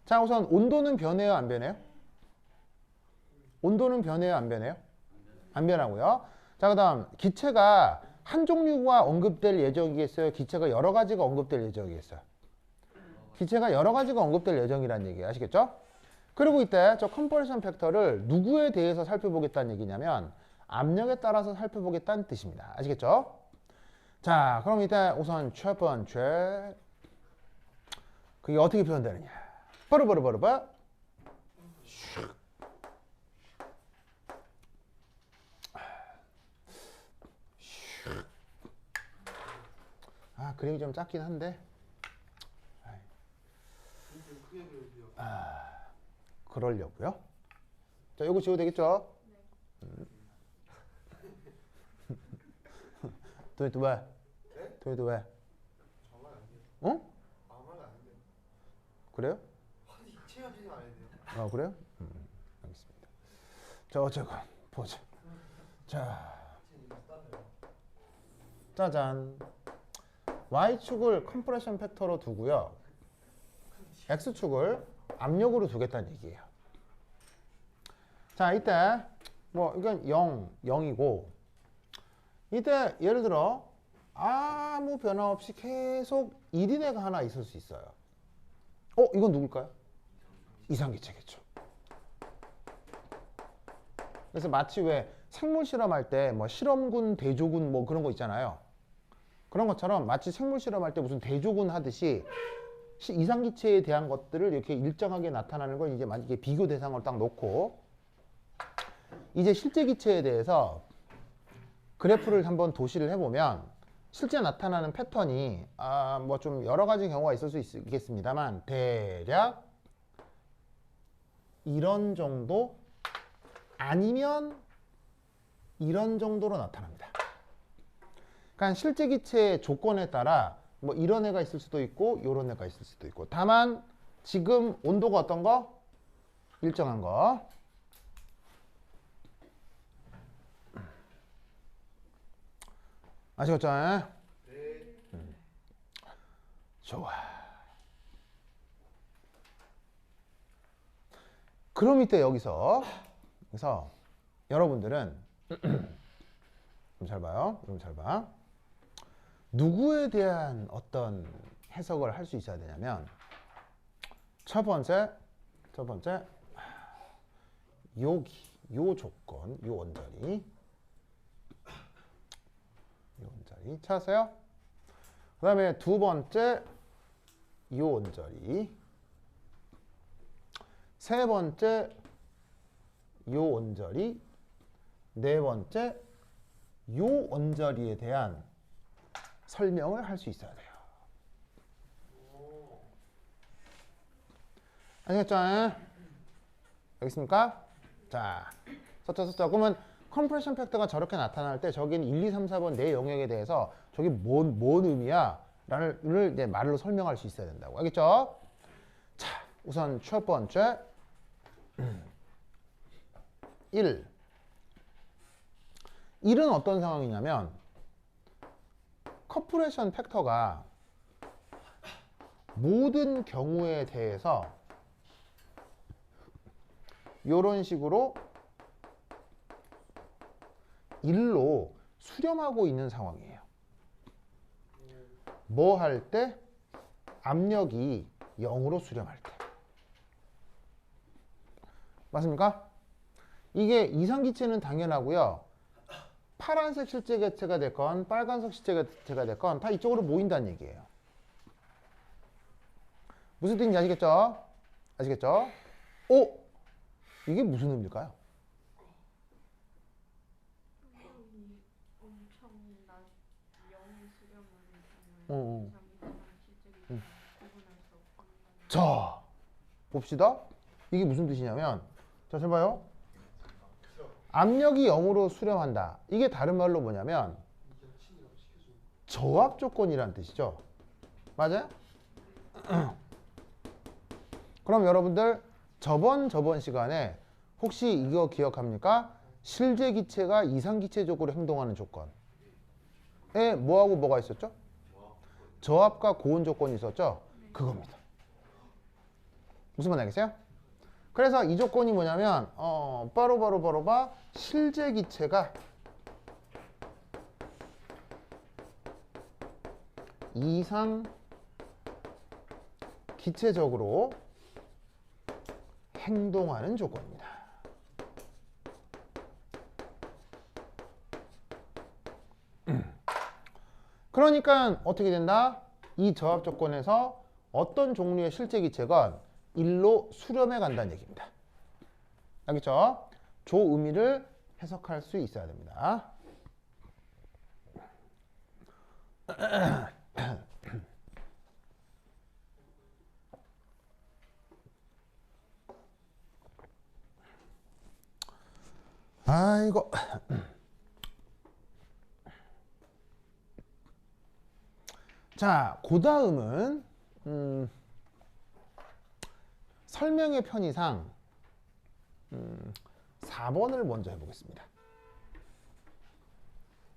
자, 우선 온도는 변해요, 안 변해요? 안 변하고요. 자, 그 다음 기체가 한 종류가 언급될 예정이겠어요? 기체가 여러 가지가 언급될 예정이겠어요? 기체가 여러 가지가 언급될 예정이라는 얘기예요. 아시겠죠? 그리고 이때 저 컴프레션 팩터를 누구에 대해서 살펴보겠다는 얘기냐면 압력에 따라서 살펴보겠다는 뜻입니다. 아시겠죠? 자, 그럼 이때 우선 첫 번째 그게 어떻게 표현되느냐? 빠르바르바르바 그림이 좀 작긴 한데 그러려고요. 자, 요거 지워도 되겠죠? 도희도 왜? 도희도 왜? 정말 안 돼요. 어? 아무 말도 안 돼요. 그래요? 아니 체험진이 안 해야 돼요. 그래요? 알겠습니다. 자, 어쨌건 보자. 자, 짜잔. Y축을 컴프레션 팩터로 두고요. x축을 압력으로 두겠다는 얘기예요. 자, 이때 뭐 이건 0, 0이고 이때 예를 들어 아무 변화 없이 계속 1인 애가 하나 있을 수 있어요. 이건 누굴까요? 이상기체겠죠. 그래서 마치 왜 생물 실험할 때 뭐 실험군, 대조군 뭐 그런 거 있잖아요. 그런 것처럼 마치 생물 실험할 때 무슨 대조군 하듯이 이상기체에 대한 것들을 이렇게 일정하게 나타나는 걸 이제 만약에 비교 대상으로 딱 놓고 이제 실제 기체에 대해서 그래프를 한번 도시를 해보면 실제 나타나는 패턴이 뭐 좀 여러 가지 경우가 있을 수 있겠습니다만 대략 이런 정도 아니면 이런 정도로 나타납니다. 그러니까 실제 기체의 조건에 따라 뭐 이런 애가 있을 수도 있고 이런 애가 있을 수도 있고 다만 지금 온도가 어떤 거? 일정한 거. 아시겠죠? 네. 좋아. 그럼 이때 여기서 여러분들은 좀 잘 봐요. 좀 잘 봐. 누구에 대한 어떤 해석을 할 수 있어야 되냐면 첫 번째 여기 요 조건 요 원자리 찾았어요? 그 다음에 두 번째 요 원자리 세 번째 요 원자리 네 번째 요 원자리에 대한 설명을 할 수 있어야 돼요. 아시겠죠? 알겠습니까? 자, 썼죠. 그러면 컴프레션 팩터가 저렇게 나타날 때 저기는 1, 2, 3, 4번 내 영역에 대해서 저게 뭔 의미야? 라를 내 말로 설명할 수 있어야 된다고. 알겠죠? 자, 우선 첫 번째 1. 1은 어떤 상황이냐면 컴프레션 팩터가 모든 경우에 대해서 이런 식으로 1로 수렴하고 있는 상황이에요. 뭐 할 때? 압력이 0으로 수렴할 때. 맞습니까? 이게 이상기체는 당연하고요. 파란색 실제 기체가 됐건 빨간색 실제 기체가 됐건 다 이쪽으로 모인다는 얘기예요. 무슨 뜻인지 아시겠죠? 아시겠죠? 이게 무슨 의미일까요? 엄청 낮 영이 수렴하는 경우에 이상기체랑 실제 구분할 수 없는. 자, 봅시다. 이게 무슨 뜻이냐면 자, 잘 봐요. 압력이 0으로 수렴한다. 이게 다른 말로 뭐냐면 저압 조건이란 뜻이죠. 맞아요? 그럼 여러분들 저번 시간에 혹시 이거 기억합니까? 실제 기체가 이상 기체적으로 행동하는 조건에 뭐하고 뭐가 있었죠? 저압과 고온 조건이 있었죠? 그겁니다. 무슨 말 알겠어요? 그래서 이 조건이 뭐냐면 바로 실제 기체가 이상 기체적으로 행동하는 조건입니다. 그러니까 어떻게 된다? 이 저압 조건에서 어떤 종류의 실제 기체건 1로 수렴해 간다는 얘기입니다. 알겠죠? 조 의미를 해석할 수 있어야 됩니다. 아이고. 자, 그 다음은 설명의 편의상 4번을 먼저 해보겠습니다.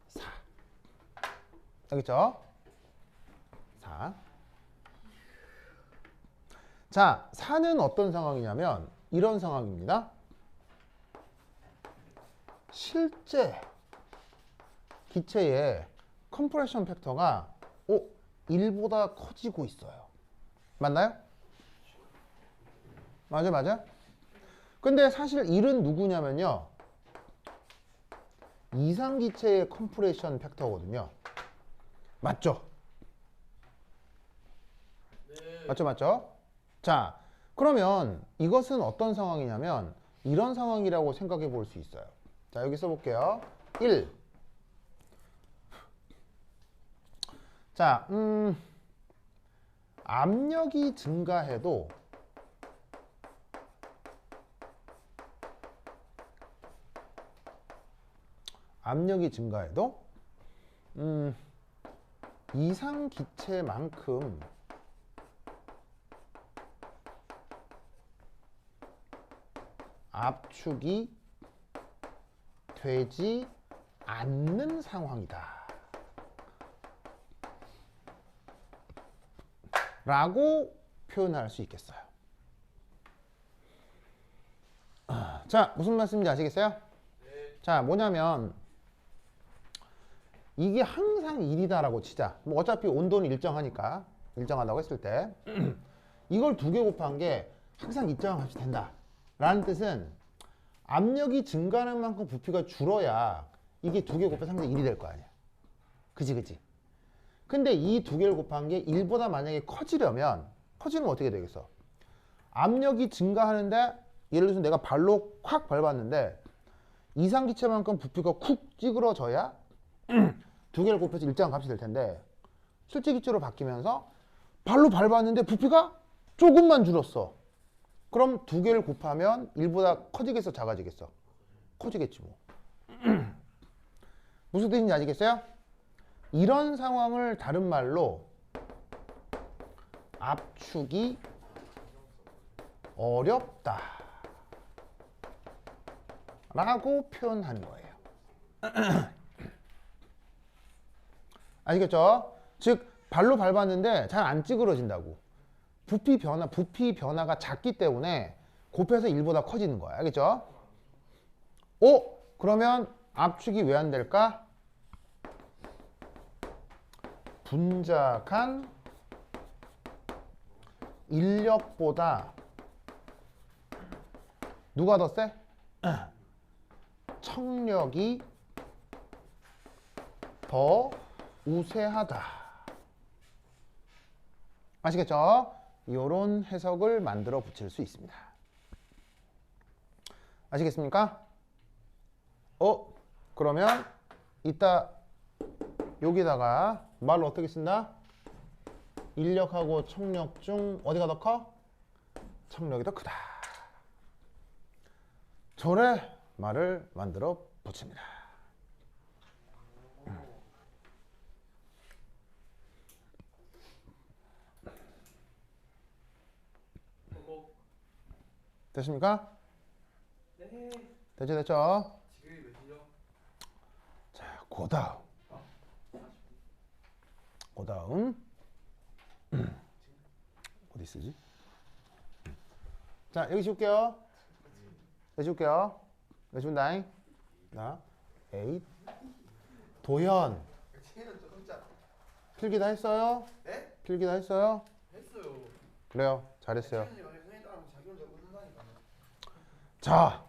4. 알겠죠? 4. 자, 4는 어떤 상황이냐면 이런 상황입니다. 실제 기체의 컴프레션 팩터가 1보다 커지고 있어요. 맞나요? 맞아. 근데 사실 1은 누구냐면요. 이상기체의 컴프레션 팩터거든요. 맞죠? 맞죠? 자, 그러면 이것은 어떤 상황이냐면 이런 상황이라고 생각해 볼 수 있어요. 자, 여기 써볼게요. 1. 자, 압력이 증가해도 이상 기체만큼 압축이 되지 않는 상황이다 라고 표현할 수 있겠어요. 자, 무슨 말씀인지 아시겠어요? 자, 뭐냐면 이게 항상 1이다라고 치자. 뭐 어차피 온도는 일정하니까, 일정하다고 했을 때 이걸 2개 곱한 게 항상 일정한 값이 된다 라는 뜻은 압력이 증가하는 만큼 부피가 줄어야 이게 2개 곱해서 항상 1이 될 거 아니야. 그지? 근데 이 2개를 곱한 게 1보다 만약에 커지면 어떻게 되겠어? 압력이 증가하는데 예를 들어서 내가 발로 콱 밟았는데 이상기체만큼 부피가 쿡 찌그러져야 2개를 곱해서 일정한 값이 될 텐데 실제 기체로 바뀌면서 발로 밟았는데 부피가 조금만 줄었어. 그럼 2개를 곱하면 1보다 커지겠어, 작아지겠어? 커지겠지 뭐. 무슨 뜻인지 아시겠어요? 이런 상황을 다른 말로 압축이 어렵다 라고 표현하는 거예요. 아시겠죠? 즉 발로 밟았는데 잘 안 찌그러진다고. 부피 변화가 작기 때문에 곱해서 1보다 커지는 거야. 알겠죠? 그러면 압축이 왜 안 될까? 분작한 인력보다 누가 더 세? 청력이 더 우세하다. 아시겠죠? 이런 해석을 만들어 붙일 수 있습니다. 아시겠습니까? 그러면 이따 여기다가 말을 어떻게 쓴다? 인력하고 청력 중 어디가 더 커? 청력이 더 크다. 저래 말을 만들어 붙입니다. 됐습니까? 네. 됐죠? 지금이 몇이죠? 자, 그다음 어디 쓰지? 자, 여기 지울게요. 외준다잉. 자, 8. 도현. 체는 조금 짜. 필기 다 했어요? 네? 필기 다 했어요? 했어요. 그래요. 잘했어요. 체는 선생님 따라하면 자기 혼자 웃는다니까요. 자,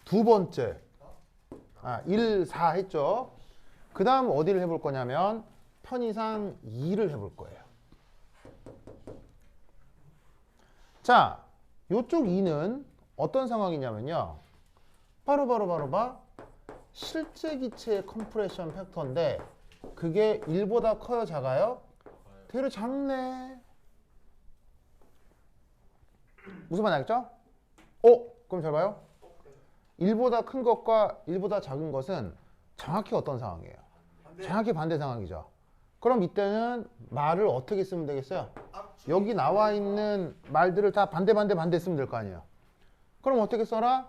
두 번째. 1, 4 했죠? 그 다음 어디를 해볼 거냐면 편의상 2를 해볼 거예요. 자, 요쪽 2는 어떤 상황이냐면요. 바로 실제 기체의 컴프레션 팩터인데 그게 1보다 커요, 작아요? 되려 작네. 무슨 말인지 알겠죠? 그럼 잘 봐요. 1보다 큰 것과 1보다 작은 것은 정확히 어떤 상황이에요? 정확히 반대 상황이죠. 그럼 이때는 말을 어떻게 쓰면 되겠어요? 여기 나와 있는 말들을 다 반대 쓰면 될 거 아니에요. 그럼 어떻게 써라?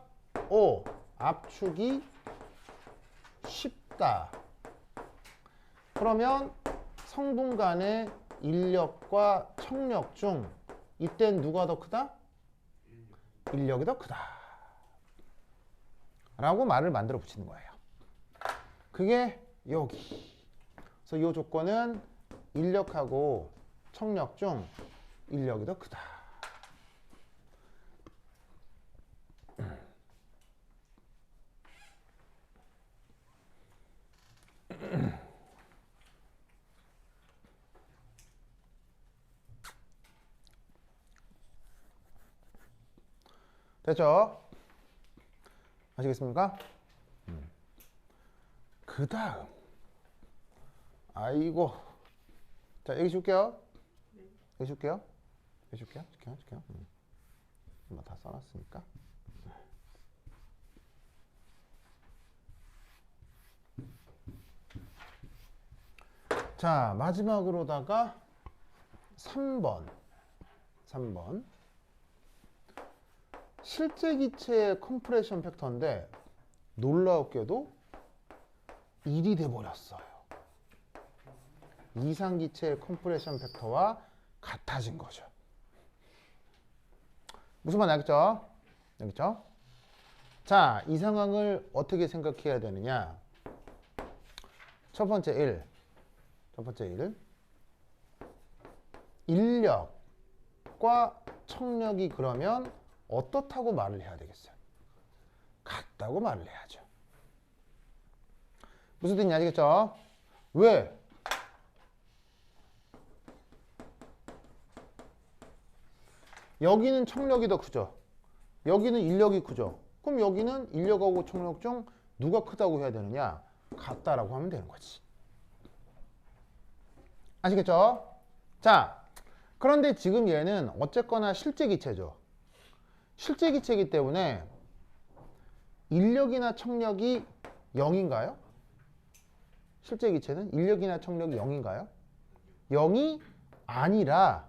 압축이 쉽다. 그러면 성분 간의 인력과 청력 중 이땐 누가 더 크다? 인력이 더 크다 라고 말을 만들어 붙이는 거예요. 그게 여기. 그래서 이 조건은 인력하고 청력 중 인력이 더 크다. 됐죠? 아시겠습니까? 그 다음 아이고 자 여기 줄게요. 여기 줄게요. 여기 줄게요. 줄게요. 다 써놨으니까. 자 마지막으로다가 3번 실제 기체의 컴프레션 팩터인데 놀라웠게도 1이 돼버렸어요. 이상 기체의 컴프레션 팩터와 같아진 거죠. 무슨 말 알겠죠? 알겠죠? 자, 이 상황을 어떻게 생각해야 되느냐? 첫 번째 1. 인력과 청력이 그러면 어떻다고 말을 해야 되겠어요? 같다고 말을 해야죠. 무슨 뜻인지 아시겠죠? 왜? 여기는 청력이 더 크죠. 여기는 인력이 크죠. 그럼 여기는 인력하고 청력 중 누가 크다고 해야 되느냐? 같다라고 하면 되는 거지. 아시겠죠? 자, 그런데 지금 얘는 어쨌거나 실제 기체죠. 실제 기체이기 때문에 인력이나 청력이 0인가요? 실제 기체는 인력이나 청력이 0인가요? 0이 아니라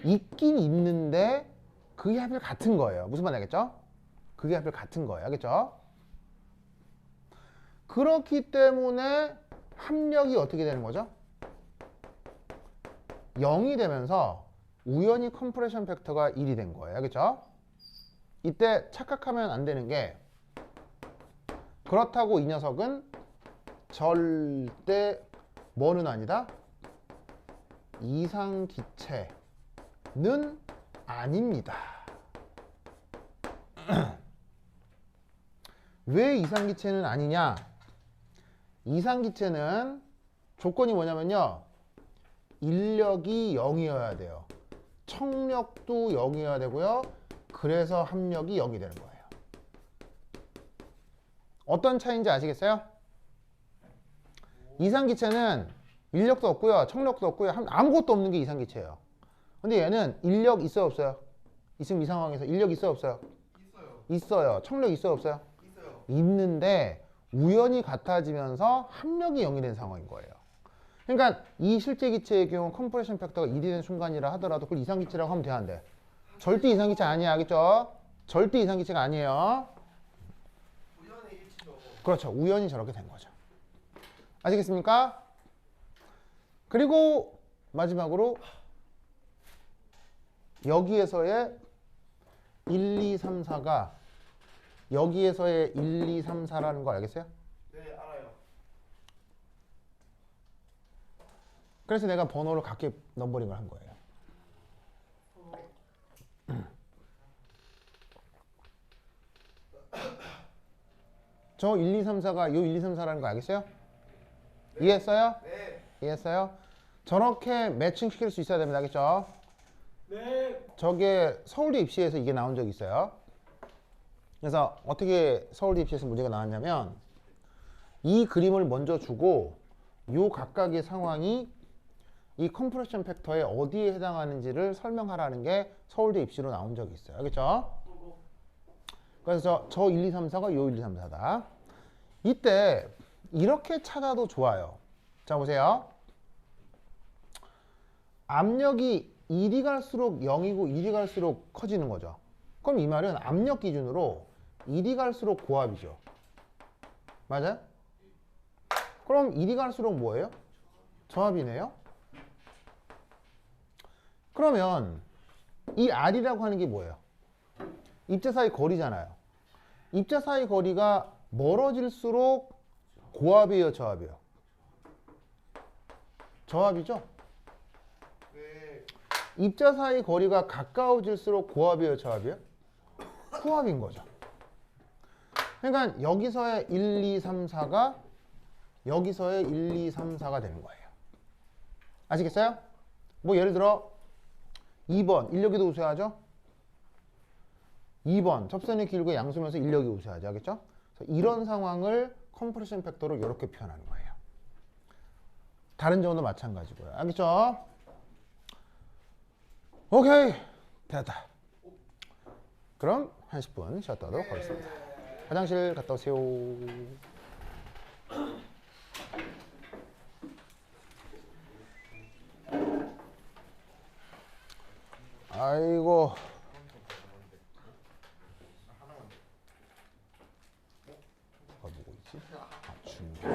있긴 있는데 그게 하필 같은 거예요. 무슨 말인지 알겠죠? 그게 하필 같은 거예요. 알겠죠? 그렇기 때문에 합력이 어떻게 되는 거죠? 0이 되면서 우연히 컴프레션 팩터가 1이 된 거예요. 알겠죠? 이때 착각하면 안 되는 게 그렇다고 이 녀석은 절대 뭐는 아니다? 이상 기체는 아닙니다. 왜 이상 기체는 아니냐? 이상 기체는 조건이 뭐냐면요. 인력이 0이어야 돼요. 청력도 0이어야 되고요. 그래서 합력이 0이 되는 거예요. 어떤 차이인지 아시겠어요? 이상기체는 인력도 없고요. 청력도 없고요. 아무것도 없는 게 이상기체예요. 근데 얘는 인력 있어요? 없어요? 지금 이 상황에서 인력 있어요? 없어요? 있어요. 청력 있어요? 없어요? 있는데 우연히 같아지면서 합력이 0이 된 상황인 거예요. 그러니까 이 실제 기체의 경우 컴프레션 팩터가 1이 된 순간이라 하더라도 그걸 이상기체라고 하면 되는데 절대 이상기체 아니야. 알겠죠? 절대 이상기체가 아니에요. 우연의 일치죠. 그렇죠. 우연히 저렇게 된 거죠. 아시겠습니까? 그리고 마지막으로 여기에서의 1, 2, 3, 4가 여기에서의 1, 2, 3, 4라는 거 알겠어요? 네, 알아요. 그래서 내가 번호를 각기 넘버링을 한 거예요. 저 1, 2, 3, 4가 요 1, 2, 3, 4라는 거 알겠어요? 이해했어요? 네. 이해했어요? 저렇게 매칭시킬 수 있어야 됩니다. 알겠죠? 네. 저게 서울대 입시에서 이게 나온 적이 있어요. 그래서 어떻게 서울대 입시에서 문제가 나왔냐면 이 그림을 먼저 주고 요 각각의 상황이 이 컴프레션 팩터에 어디에 해당하는지를 설명하라는 게 서울대 입시로 나온 적이 있어요. 알겠죠? 그래서 저 1, 2, 3, 4가 요 1, 2, 3, 4다. 이때 이렇게 찾아도 좋아요. 자 보세요. 압력이 1이 갈수록 0이고 1이 갈수록 커지는 거죠. 그럼 이 말은 압력 기준으로 1이 갈수록 고압이죠. 맞아요? 그럼 1이 갈수록 뭐예요? 저압이네요. 그러면 이 R이라고 하는 게 뭐예요? 입자 사이 거리잖아요. 입자 사이 거리가 멀어질수록 고합이에요, 저합이에요? 저합이죠? 네. 입자 사이 거리가 가까워질수록 고합이에요, 저합이에요? 후합인 거죠. 그러니까 여기서의 1, 2, 3, 4가 여기서의 1, 2, 3, 4가 되는 거예요. 아시겠어요? 뭐 예를 들어 2번 인력이도 우수하죠? 2번 접선이 길고 양수면서 인력이 우수하죠. 알겠죠? 그래서 이런 상황을 컴프레션 팩터로 이렇게 표현하는 거예요. 다른 점도 마찬가지고요. 알겠죠? 오케이. 됐다. 그럼 한 10분 쉬었다 하도록 하겠습니다. 화장실 갔다 오세요. 아이고. 뭐가 보고 있지? 아, 중계.